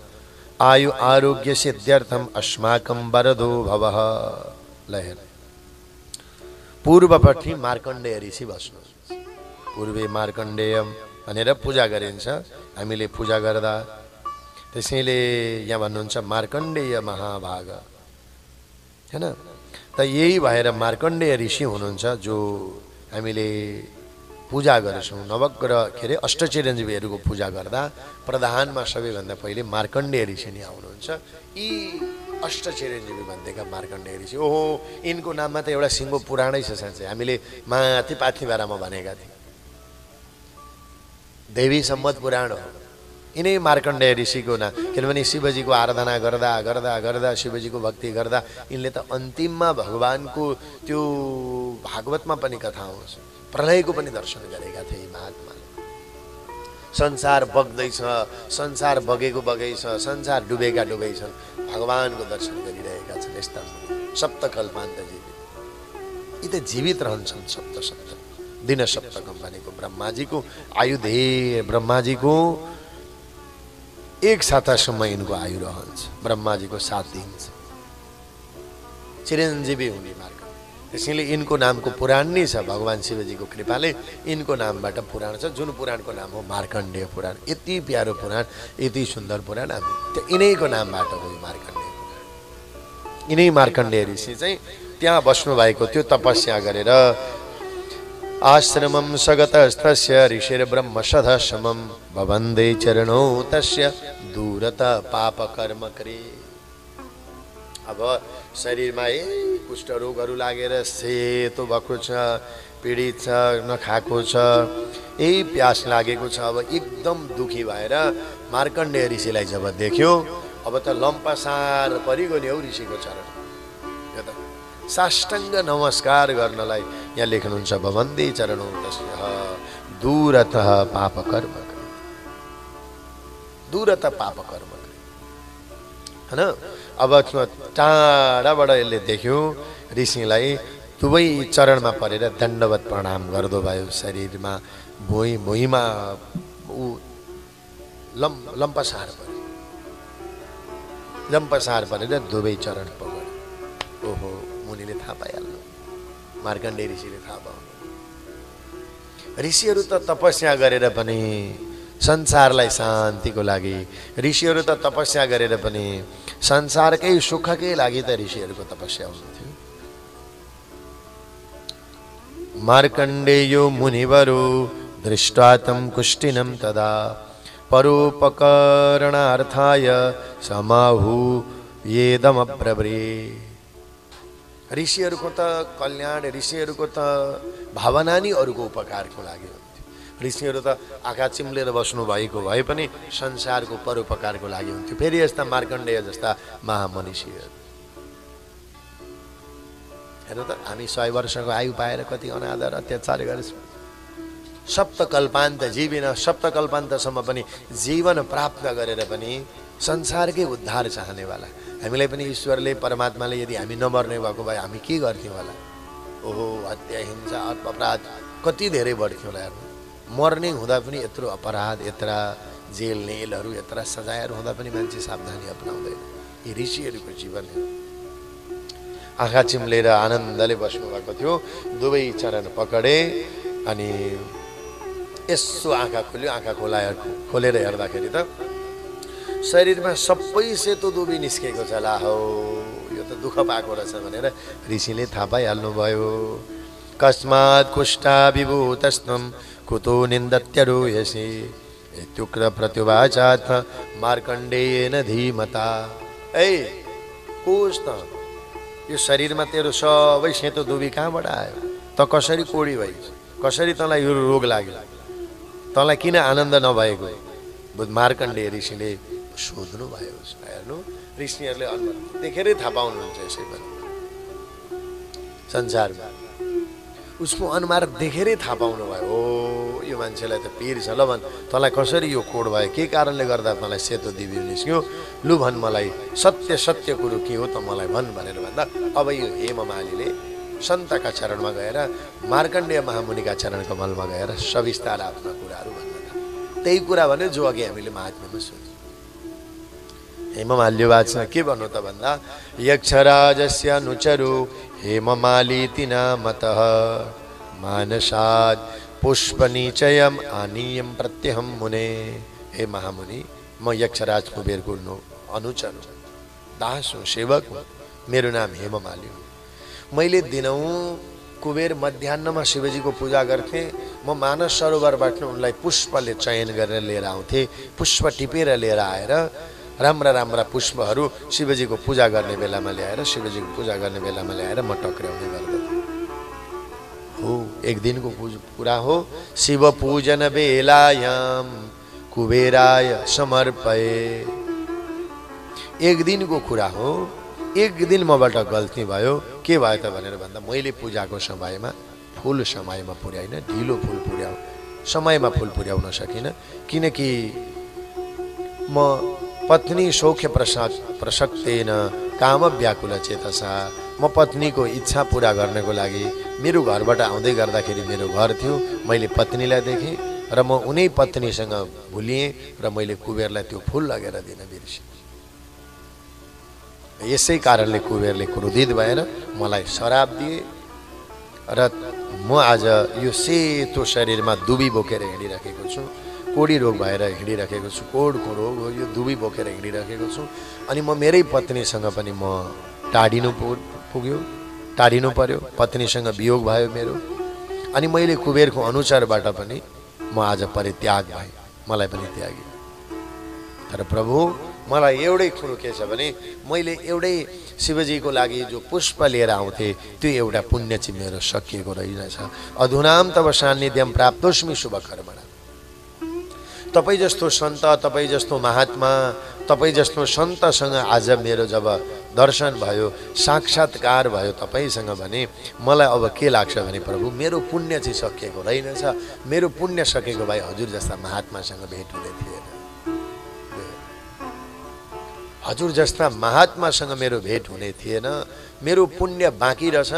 आयु आरोग्य सिद्ध्यर्थम अस्माकं वरदो भवः। ल हेर, पूर्वपट्टि मार्कण्डेय ऋषि बस्नु, पूर्वे मार्कण्डेय भनेर पूजा गरिन्छ। हामीले पूजा गर्दा त्यसैले यहाँ भन्नुहुन्छ मार्कण्डेय महाभाग, हैन त यही भएर मार्कण्डेय ऋषि हुनुहुन्छ जो हामीले पूजा गर्छौँ। नवग्रह के अरे अष्टचिरञ्जीवीहरूको पूजा गर्दा प्रधानमा सबैभन्दा पहिले मार्कण्डेय ऋषि नै आउनुहुन्छ। यी अष्टचिरञ्जीवी भन्दैका मार्कण्डेय ऋषि, ओहो यिनको नाममा त एउटा सिङ्गो पुराणै छ। साँच्चै हामीले माथि पाथिबारामा भनेका थियौँ, देवी सम्वत पुराण हो यिनै मार्कण्डेय ऋषिको नाम। किनभने शिवजीको आराधना गर्दा गर्दा गर्दा शिवजीको भक्ति गर्दा यिनले त अन्तिममा भगवानको त्यो भागवतमा पनि कथा आउँछ, प्रलयको पनि दर्शन गरेका थिए महात्मा। संसार बग्दैछ, संसार बगेको बगै छ, संसार डुबेका डुबै छन्, भगवानको दर्शन गरिरहेका छन्। यस्ता सप्तकल्पान्त जीवित, यी त जीवित रहन्छन्। सप्त दिन सप्तकम भनेको ब्रह्माजीको आयु धेरै, ब्रह्माजीको एक सातासम्म यिनको आयु रहन्छ। ब्रह्माजीको 7 दिन छ, चिरञ्जीवी हुने मार्ग। त्यसैले यिनको नामको पुराण नै छ। भगवान शिवजीको कृपाले यिनको नामबाट पुराण छ, जुन पुराणको नाम हो मार्कण्डेय पुराण। यति प्यारो पुराण, यति सुन्दर पुराण, हामी त्यो यिनैको नामबाट हो मार्कण्डेय पुराण। यिनै मार्कण्डेय ऋषि चाहिँ त्यहाँ बस्नु भएको थियो तपस्या गरेर। आश्रमं सगतस्तस्य ऋषिर्ब्रह्म सदशमं भवन्दे चरणौ तस्य दूरत पाप कर्म करे। अब शरीरमा कुष्ठ रोगहरू लागेर सेतो भएको छ, पीडित छ, नखाएको छ, यही प्यास लागेको छ। अब एकदम दुखी भएर मार्कण्डेय ऋषिलाई जब देख्यो, अब त लम्पसार परिगयो नि हौ ऋषिको चरण। यो त साष्टाङ्ग नमस्कार गर्नलाई यहाँ लेख्नुहुन्छ भवन्दे चरणौ तस्य दूरतः पाप कर्म, दूरत पाप कर्म, हैन। अब टाढाबाट यसले देख्यो ऋषिलाई, दुवै चरणमा परेर दण्डवत प्रणाम गर्दो भयो। शरीरमा भुइँमा लम्पसार पऱ्यो, लम्पसार परेर दुवै चरण पकड। ओहो, मुनिले थाहा पाइहाल्नु, मार्कण्डेय ऋषिले थाहा पाउनु। ऋषिहरू त तपस्या गरेर पनि संसारलाई शान्तिको लागि, ऋषिहरू त तपस्या गरेर पनि संसारकै सुखकै लागि त ऋषिहरूको तपस्या हुन्थ्यो। मार्कण्डेयो मुनिवरो दृष्ट्वा तं कुष्टिनं तदा परोपकरणार्थाय समाहूयेदमब्रवीत्। ऋषिहरूको त कल्याण, ऋषिहरूको त भावना नै अरूको उपकारको लागि हुन्थ्यो। ऋषिहरू त आँखा चिम्लेर बस्नु भएको भए पनि संसारको परोपकारको लागि हुन्थ्यो। फेरि यस्ता मार्कण्डेय जस्ता महामनीषीहरू हेर्नु त, हामी 100 वर्षको आयु पाएर कति अनादर अत्याचार गर्छौँ। सप्तकल्पान्त जीविन, सप्तकल्पान्तसम्म पनि जीवन प्राप्त गरेर पनि संसारकै उद्धार चाहनेवाला हामीलाई पनि ईश्वरले, परमात्माले यदि हामी नमर्ने भएको भए हामी के गर्थ्यौँ होला? ओहो, हत्या, हिंसा, अपराध कति धेरै बढ्थ्यो होला। हेर्नु, मर्ने हुँदा पनि यत्रो अपराध, यत्रा जेल नेलहरू, यत्रा सजायहरू हुँदा पनि मान्छे सावधानी अपनाउँदैन। यी ऋषिहरूको जीवन हो। आँखा चिम्लेर आनन्दले बस्नु भएको थियो, दुवै चरण पकडे अनि यसो आँखा खोल्यो। आँखा खोलेर हेर्दाखेरि त शरीरमा सबै सेतो दुबी निस्केको छ। ला हो, यो त दुःख पाएको रहेछ भनेर ऋषिले थाहा पाइहाल्नु भयो। कस्मात् कुष्ठा विभूतस्त्वं कुतो निन्दत्यरूयसि इत्युक्र प्रत्युवाचाथ मार्कण्डेयेन धीमता। ए कोष त यो शरीरमा तेरो सबै सेतो दुबी कहाँबाट आयो? त कसरी कोडी भइस्? कसरी तँलाई यो रोग लाग्यो? तँलाई किन आनन्द नभएको? मार्कण्डेय ऋषिले सोध्नु भयो। हेर्नु, ऋषिहरूले अनुहार देखेरै थाहा पाउनुहुन्छ। यसै पनि संसारमा उसको अनुहार देखेरै थाहा पाउनु भयो। हो, यो मान्छेलाई त पीर छ। ल भन्, तँलाई कसरी यो कोड भयो? के कारणले गर्दा तँलाई सेतो दिबी निस्क्यो? लु भन्, मलाई सत्य कुरो के हो त मलाई भन् भनेर भन्दा अब यो हेममालीले सन्तका चरणमा गएर, मार्कण्डेय महामुनिका चरण कमलमा गएर सविस्तार आफ्ना कुराहरू भन्न थाले। त्यही कुरा भने जो अघि हामीले महात्म्यमा सुन्यौँ। हेममाल्यवाच के भन्नु त भन्दा यक्षराजस्य अनुचरु हेममालिति नामतः मानसात् पुष्पनिचयम् आनीयं प्रत्यहं मुने। हे महामुनि, म यक्षराज कुबेरको अनुचर हुँ, दास हुँ, सेवक हुँ। मेरो नाम हेममाली हो। मैले दिनौँ कुबेर मध्याहमा शिवजीको पूजा गर्थे। म मानस सरोवरबाट उनलाई पुष्पले चयन गरेर लिएर आउँथे। पुष्प टिपेर लिएर आएर राम्रा राम्रा पुष्पहरू शिवजीको पूजा गर्ने बेलामा ल्याएर शिवजीको पूजा गर्ने बेलामा ल्याएर म टक्राउने गर्दथे। हो, एक दिनको कुरा हो। शिव पूजन बेलायाम कुबेराय समर्पये। एक दिनको कुरा हो। एक दिन मबाट गल्ती भयो। के भयो त भनेर भन्दा मैले पूजाको समयमा फुल समयमा पुर्याइन, ढिलो फुल पुर्याउ समयमा फुल पुर्याउन सकिनँ। किनकि म पत्नी सौख्य प्रसक्तेन काम व्याकुल चेतसा, म पत्नीको इच्छा पूरा गर्नको लागि मेरो घरबाट आउँदै गर्दाखेरि मेरो घर थियो, मैले पत्नीलाई देखेँ र म उनै पत्नीसँग भुलिएँ र मैले कुबेरलाई त्यो फुल लगेर दिन बिर्सेँ। यसै कारणले कुबेरले क्रोधित भएर मलाई श्राप दिए र म आज यो सेतो शरीरमा दुबी बोकेर हिँडिरहेको छु। कोडी रोग भएर हिँडिरहेको छु। कोडको रोग हो यो, दुबी बोकेर हिँडिरहेको छु। अनि म मेरै पत्नीसँग पनि म टाढिनु पर्यो। पत्नीसँग वियोग भयो मेरो। अनि मैले कुबेरको अनुसारबाट पनि म आज परित्याग भएँ, मलाई पनि त्यागे। तर प्रभु, मलाई एउटै कुरो के छ भने मैले एउटै शिवजीको लागि जो पुष्प लिएर आउँथे त्यो एउटा पुण्य चाहिँ मेरो सकिएको रहेनछ। अधुनाम तब सान्निध्यम प्राप्तोस्मि शुभ कर्मणा। तपाईँ जस्तो सन्त, तपाईँ जस्तो महात्मा, तपाईँ जस्तो सन्तसँग आज मेरो जब दर्शन भयो, साक्षात्कार भयो तपाईँसँग भने मलाई अब के लाग्छ भने प्रभु, मेरो पुण्य चाहिँ सकिएको रहेनछ। मेरो पुण्य सकेको भए हजुर जस्ता महात्मासँग भेट हुने थिएन। हजुर जस्ता महात्मासँग मेरो भेट हुने थिएन। मेरो पुण्य बाँकी रहेछ,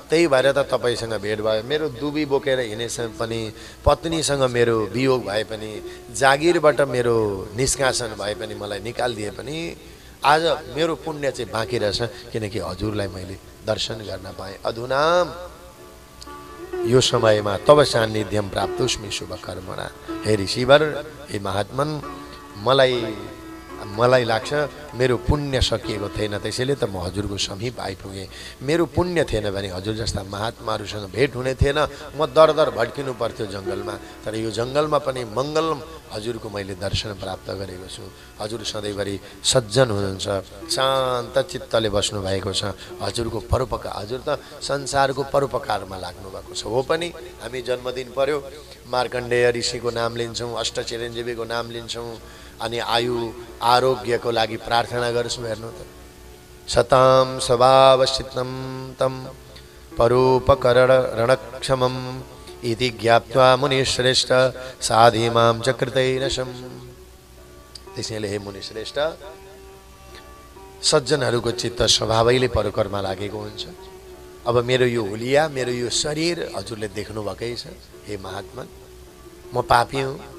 त्यही भएर त तपाईँसँग भेट भयो। मेरो दुबी बोकेर हिँडेसम्म पनि, पत्नीसँग मेरो वियोग भए पनि, जागिरबाट मेरो निष्कासन भए पनि, मलाई निकालिदिए पनि आज मेरो पुण्य चाहिँ बाँकी रहेछ, किनकि हजुरलाई मैले दर्शन गर्न पाएँ। अधुनाम यो समयमा तब सान्निध्यम प्राप्तोस्मि शुभ कर्मणा। हे ऋषिवर, हे महात्मन, मलाई लाग्छ मेरो पुण्य सकिएको थिएन, त्यसैले त म हजुरको समीप आइपुगेँ। मेरो पुण्य थिएन भने हजुर जस्ता महात्माहरूसँग भेट हुने थिएन। म दर दर भड्किनु पर्थ्यो जङ्गलमा, तर यो जङ्गलमा पनि मङ्गलम हजुरको मैले दर्शन प्राप्त गरेको छु। हजुर सधैँभरि सज्जन हुनुहुन्छ, शान्त चित्तले बस्नु भएको छ। हजुरको परोपकार, हजुर त संसारको परोपकारमा लाग्नु भएको छ। हो पनि हामी जन्मदिन पर्यो, मार्कण्डेय ऋषिको नाम लिन्छौँ, अष्टचिरञ्जीवीको नाम लिन्छौँ, अनि आयु आरोग्यको लागि प्रार्थना गर्छौँ। हेर्नु त, सताम स्वभावसितं तं परोपकरणक्षमम् इति ज्ञाप्त्वा मुनिश्रेष्ठ साधिमां च कृतैरशम्। त्यसैले हे मुनिश्रेष्ठ, सज्जनहरूको चित्त स्वभावैले परोकरमा लागेको हुन्छ। अब मेरो यो हुलिया, मेरो यो शरीर हजुरले देख्नु भएकै छ। हे महात्मा, म पापी हुँ,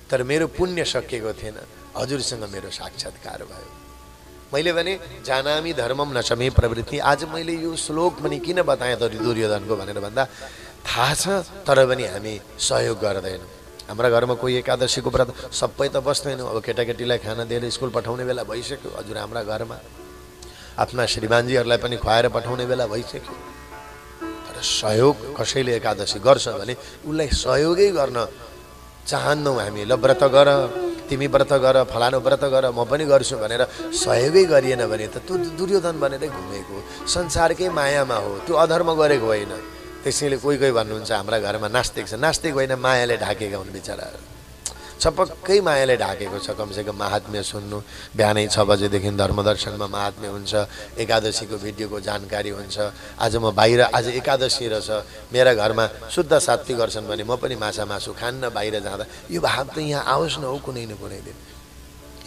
तर मेरो पुण्य सकिएको थिएन। हजुरसँग मेरो साक्षात्कार भयो। मैले भने जानामि धर्मम नचमे प्रवृत्ति। आज मैले यो श्लोक पनि किन बताएँ त दुर्योधनको भनेर भन्दा थाहा छ, तर पनि हामी सहयोग गर्दैनौँ। हाम्रा घरमा कोही एकादशीको व्रत सबै त बस्दैनौँ। अब केटाकेटीलाई खाना दिएर स्कुल पठाउने बेला भइसक्यो। हजुर हाम्रा घरमा आफ्ना श्रीमानजीहरूलाई पनि खुवाएर पठाउने बेला भइसक्यो। तर सहयोग कसैले एकादशी गर्छ भने उसलाई सहयोगै गर्न चाहन्नौँ हामी। ल व्रत गर, तिमी व्रत गर, फलानु व्रत गर, म पनि गर्छु भनेर सहयोगै गरिएन भने त त्यो दुर्योधन भनेरै घुमेको, संसारकै मायामा हो, त्यो अधर्म गरेको होइन। त्यसैले कोही कोही भन्नुहुन्छ हाम्रा घरमा नास्तिक छ। नास्तिक होइन, मायाले ढाकेका हुन् बिचराहरू। छपक्कै मायाले ढाकेको छ। कमसेकम महात्म्य सुन्नु, बिहानै 6 बजेदेखि धर्मदर्शनमा महात्म्य हुन्छ, एकादशीको भिडियोको जानकारी हुन्छ। आज म बाहिर, आज एकादशी रहेछ, मेरा घरमा शुद्ध सात्विक गर्छन् भने म पनि माछा मासु खान्न। बाहिर जाँदा यो भाव त यहाँ आओस् न हो कुनै न कुनै दिन।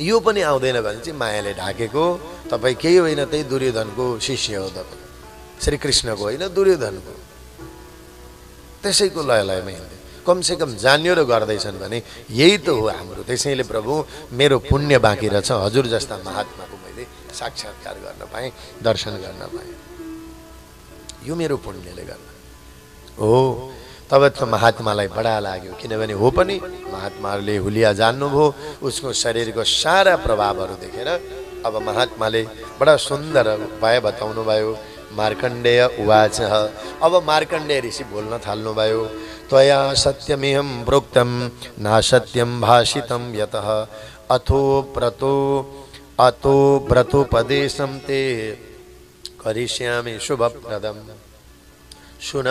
यो पनि आउँदैन भने चाहिँ मायाले ढाकेको। तपाईँ केही होइन, त्यही दुर्योधनको शिष्य हो तपाईँ, श्रीकृष्णको होइन, दुर्योधनको। त्यसैको लयमा हिँड्दै कमसेकम जान्यो र गर्दैछन् भने यही त हो हाम्रो। त्यसैले प्रभु, मेरो पुण्य बाँकी रहेछ, हजुर जस्ता महात्माको साक्षात्कार गर्न पाएँ, दर्शन गर्न पाएँ। यो मेरो पुण्यले गर्दा हो। तब त महात्मालाई बडा लाग्यो, किनभने हो पनि महात्माहरूले हुलिया जान्नुभयो, उसको शरीरको सारा प्रभावहरू देखेर अब महात्माले बडा सुन्दर उपाय बताउनु भयो। मार्कण्डेय उवाच, अब मार्कण्डेय ऋषि बोल्न थाल्नुभयो। त्वया सत्यमिहं प्रोक्तं नासत्यं भाषितं यतः अथो व्रतोपदेशं ते करिष्यामि शुभप्रदम्। सुन,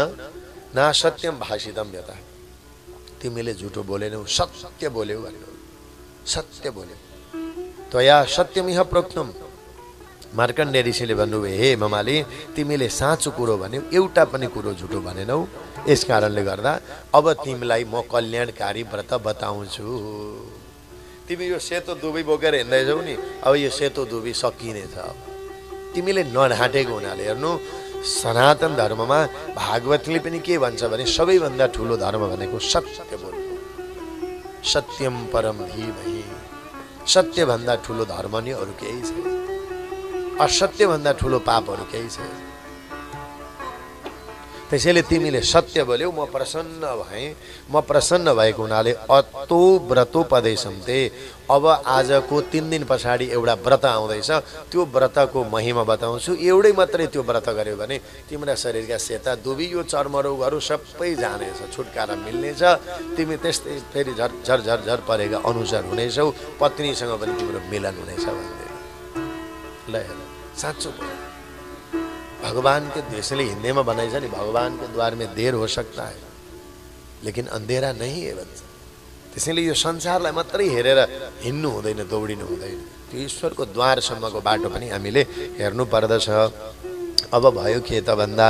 नासत्यं भाषितं यतः, तिमीले झुटो बोलेनौ, सत्य बोल्यौ भन्नु, सत्य बोल्यौ। त्वया सत्यमिह प्रोक्तम, मार्कण्डेय ऋषिले भन्नुभयो, हे ममाली, तिमीले साँचो कुरो भन्यौ, एउटा पनि कुरो झुटो भनेनौ। यस कारणले गर्दा अब तिमीलाई म कल्याणकारी व्रत बताउँछु। तिमी यो सेतो दुबी बोकेर हिँड्दैछौ नि, अब यो सेतो दुबी सकिनेछ। तिमीले नढाँटेको हुनाले हेर्नु, सनातन धर्ममा भागवतले पनि के भन्छ भने सबैभन्दा ठुलो धर्म भनेको सत्य बोल्नु। सत्यम परम धीमहि, सत्यभन्दा ठुलो धर्म नि अरू केही छैन, असत्यभन्दा ठुलो पापहरू केही छैन। त्यसैले तिमीले सत्य बोल्यौ, म प्रसन्न भएँ। म प्रसन्न भएको हुनाले अतो व्रतोपदेशम ते, अब आजको 3 दिन पछाडि एउटा व्रत आउँदैछ, त्यो व्रतको महिमा बताउँछु। एउटै मात्रै त्यो व्रत गर्यो भने तिम्रा शरीरका सेता दुबी, यो चर्मरोगहरू सबै जानेछ, छुटकारा मिल्नेछ। तिमी त्यस्तै फेरि झर झर झर परेका अनुसार हुनेछौ, पत्नीसँग पनि तिम्रो मिलन हुनेछ भन्दै। ल साँचो भगवान के देशले हिंदी में बनाई छ नि, भगवान के द्वार में देर हो सकता है लेकिन अंधेरा नहीं है भन्छ। त्यसैले यो संसारलाई मात्रै हेरेर हिँड्नु हुँदैन, दौडिनु हुँदैन, त्यो ईश्वरको द्वारसम्मको बाटो पनि हामीले हेर्नु पर्दछ। अब भयो के त भन्दा,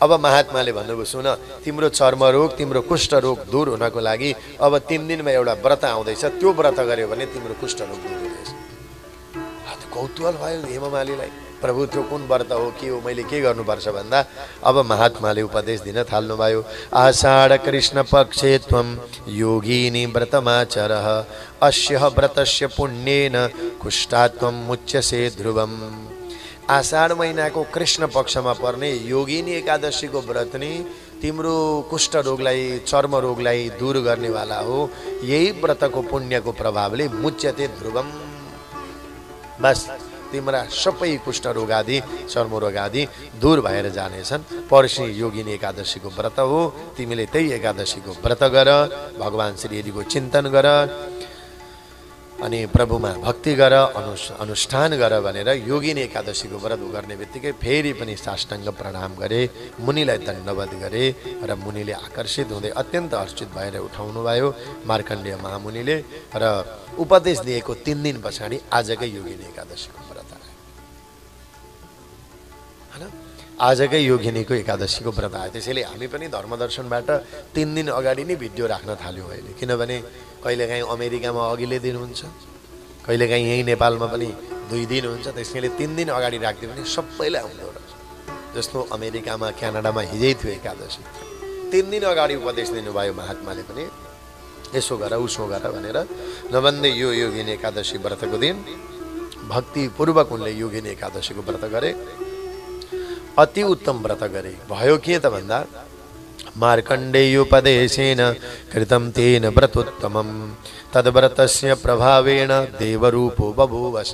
अब महात्माले भन्नुभयो, सुन, तिम्रो चर्मरोग, तिम्रो कुष्ठरोग दूर हुनको लागि अब 3 दिनमा एउटा व्रत आउँदैछ, त्यो व्रत गर्यो भने तिम्रो कुष्ठरोग दूर हुनेछ। कौतूहल भयो हेममालीलाई, प्रभु त्यो कुन व्रत हो, के हो, मैले के गर्नुपर्छ भन्दा अब महात्माले उपदेश दिन थाल्नुभयो। आषाढ कृष्ण पक्षे त्वं योगिनी व्रतमाचरः अस्य व्रतस्य पुण्येन कुष्ठात्वं मुच्यसे ध्रुवम्। आषाढ महिनाको कृष्ण पक्षमा पर्ने योगिनी एकादशीको व्रत नि तिम्रो कुष्ठ रोगलाई, चर्म रोगलाई दूर गर्नेवाला हो। यही व्रतको पुण्यको प्रभावले मुच्यते ध्रुवम, बस तिम्रा सबै कुष्ठ रोग आदि, चर्मरोग आदि दूर भएर जानेछन्। पर्सि योगिनी एकादशीको व्रत हो, तिमीले त्यही एकादशीको व्रत गर, भगवान श्रीहरिको चिन्तन गर, अनि प्रभुमा भक्ति गर, अनुष्ठान गर भनेर योगिनी एकादशीको व्रत गर्ने बित्तिकै फेरि पनि साष्टाङ्ग प्रणाम गरे, मुनिलाई दण्डवत गरे र मुनिले आकर्षित हुँदै अत्यन्त हर्षित भएर उठाउनु भयो मार्कण्डेय महामुनिले। र उपदेश दिएको 3 दिन पछाडि आजकै योगिनी एकादशीको व्रत आयो, हैन? आजकै योगिनीको एकादशीको व्रत आयो। त्यसैले हामी पनि धर्मदर्शनबाट 3 दिन अगाडि नै भिडियो राख्न थाल्यौँ अहिले, किनभने कहिलेकाहीँ अमेरिकामा अघिल्लै दिन हुन्छ, कहिलेकाहीँ यहीँ नेपालमा पनि 2 दिन हुन्छ। त्यसैले 3 दिन अगाडि राख्दियो भने सबैलाई आउँदो रहेछ। जस्तो अमेरिकामा, क्यानाडामा हिजै थियो एकादशी, 3 दिन अगाडि उपदेश दिनुभयो महात्माले पनि, यसो गर उसो गर भनेर। नभन्दै यो योगिनी एकादशी व्रतको दिन भक्तिपूर्वक उनले योगिनी एकादशीको व्रत गरे, अति उत्तम व्रत गरे। भयो के त भन्दा, मार्कण्डेयोपदेशेन कृतं तेन व्रतोत्तमं तद्व्रतस्य प्रभावेण देवरूपो बभूवश।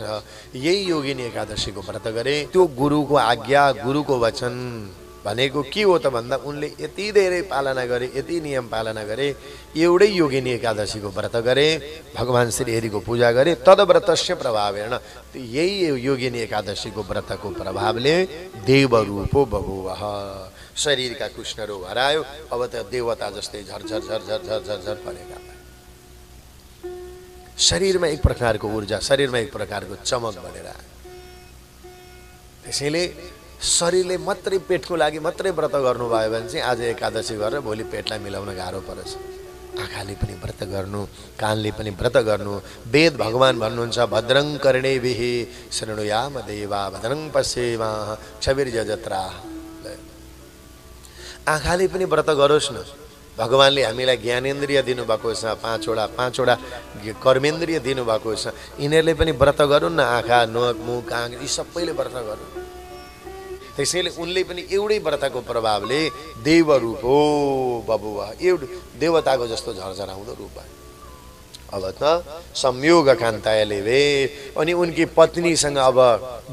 यही योगिनी एकादशीको व्रत गरे। त्यो गुरुको आज्ञा, गुरुको वचन भनेको के हो त भन्दा, उनले यति धेरै पालना गरे, यति नियम पालना गरे, एउटै योगिनी एकादशीको व्रत गरे, भगवान श्रीहरिको पूजा गरे। तद्व्रतस्य प्रभावेण, यही योगिनी एकादशीको व्रतको प्रभावले देवरूपो बभूवः, शरीरका कृष्ण रोग हरायो। अब त देवता जस्तै झरझर झरझर झरझर झर परेका, शरीरमा एक प्रकारको ऊर्जा, शरीरमा एक प्रकारको चमक बढेर आयो। त्यसैले शरीरले मात्रै पेटको लागि मात्रै व्रत गर्नुभयो भने चाहिँ आज एकादशी गरेर भोलि पेटलाई मिलाउन गाह्रो पर्छ। आँखाले पनि व्रत गर्नु, कानले पनि व्रत गर्नु। वेद भगवान भन्नुहुन्छ, भद्रं कर्णेभिः शृणुयाम देवा भद्रं पश्येमाः क्षभिर्यजत्रा। आँखाले पनि व्रत गरोस् न, भगवानले हामीलाई ज्ञानेन्द्रिय दिनुभएको छ, पाँचवटा कर्मेन्द्रिय दिनुभएको छ। यिनीहरूले पनि व्रत गरून् न, आँखा नोक मुख कान यी सबैले व्रत गरून्। त्यसैले उनले पनि एउटै व्रतको प्रभावले देवरूप हो बबुवा, एउटा देवताको जस्तो झरझराउँदो रूप भयो। अब त संयोग कान्ताले वे अनि उनकी पत्नीसँग अब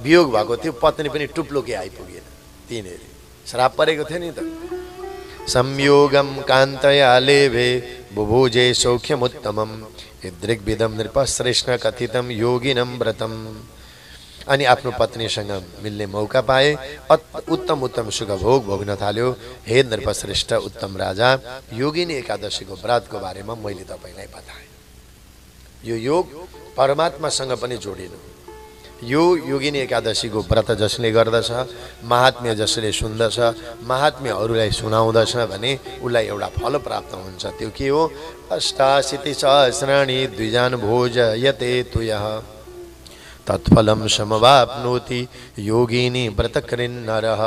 वियोग भएको थियो। पत्नी पनि टुप्लोकी आइपुगेन, तिनीहरू श्राप परेको थियो नि त। संयोगम कान्तयाले वे बुभुजे सौख्यमुत्तमम दृग्विदम नृपश्रेष्ठ कथितम योगिनम व्रतम। अनि आफ्नो पत्नीसँग मिल्ने मौका पाए, उत्तम उत्तम सुख भोग भोग्न थाल्यो। हे नृपश्रेष्ठ उत्तम राजा, योगिनी एकादशीको व्रतको बारेमा मैले तपाईलाई बताएँ। यो योग परमात्मासँग पनि जोडिनु। यो योगिनी एकादशीको व्रत जसले गर्दछ, महात्म्य जसले सुन्दछ, महात्म्य अरूलाई सुनाउँदछ भने उसलाई एउटा फल प्राप्त हुन्छ। त्यो के हो? अष्टाशीति सहस्राणि द्विजान भोजयते तुयः तत्फलम समवाप्नोति योगिनी व्रतकृन्नरः।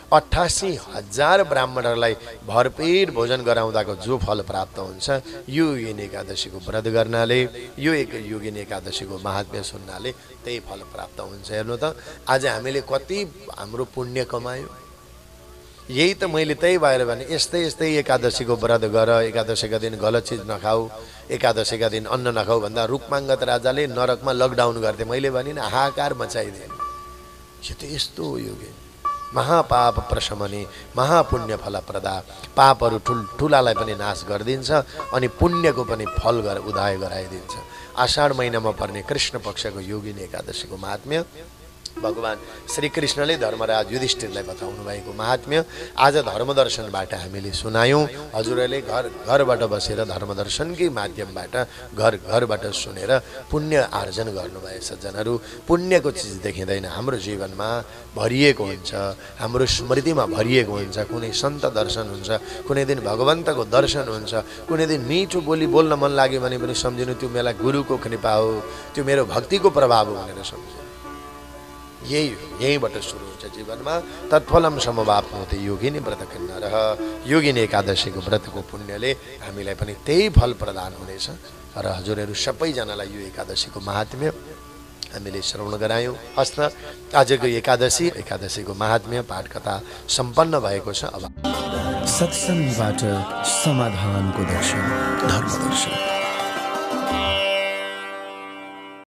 88,000 ब्राह्मणहरूलाई भरपेट भोजन गराउँदाको जो फल प्राप्त हुन्छ, यो योगिनी एकादशीको व्रत गर्नाले, यो एक योगिनी एकादशीको महात्म्य सुन्नाले त्यही फल प्राप्त हुन्छ। हेर्नु त आज हामीले कति हाम्रो पुण्य कमायो। यही त मैले त्यही भएर भने यस्तै यस्तै एकादशीको व्रत गर, एकादशीका दिन गलत चिज नखाऊ, एकादशीका दिन अन्न नखाऊ भन्दा रुक्माङ्गत राजाले नरकमा लकडाउन गर्थे। मैले भनिन हाहाकार मचाइदिएँ। यो त यस्तो हो योगी। महापाप प्रशमने महापुण्य फलप्रदा। पापहरू ठुलालाई पनि नाश गरिदिन्छ अनि पुण्यको पनि फल उदाय गराइदिन्छ। आषाढ महिनामा पर्ने कृष्ण पक्षको योगिनी एकादशीको महात्म्य भगवान श्री कृष्णले धर्मराज युधिष्ठिरलाई बताउनु भएको महात्म्य आज धर्मदर्शनबाट हामीले सुनायौँ। हजुरहरूले घरबाट बसेर धर्मदर्शनकै माध्यमबाट घरबाट सुनेर पुण्य आर्जन गर्नुभयो। सज्जनहरू, पुण्यको चिज देखिँदैन, हाम्रो जीवनमा भरिएको हुन्छ, हाम्रो स्मृतिमा भरिएको हुन्छ। कुनै सन्त दर्शन हुन्छ, कुनै दिन भगवन्तको दर्शन हुन्छ, कुनै दिन मिठो बोली बोल्न मन लाग्यो भने पनि सम्झिनु त्यो मेरा गुरुको कृपा हो, त्यो मेरो भक्तिको प्रभाव हो भनेर सम्झिनु। यहीबाट सुरु हुन्छ जीवनमा। तत्फलम समवाप्नोति योगिनी व्रतकृन्नरः। योगिनी एकादशीको व्रतको पुण्यले हामीलाई पनि त्यही फल प्रदान हुनेछ। र हजुरहरू सबैजनालाई यो एकादशीको महात्म्य हामीले श्रवण गरायौँ। हस्त आजको एकादशीको महात्म्य पाठकथा सम्पन्न भएको छ। अब सत्सङ्गबाट समाधानको दर्शन, धर्मदर्शन।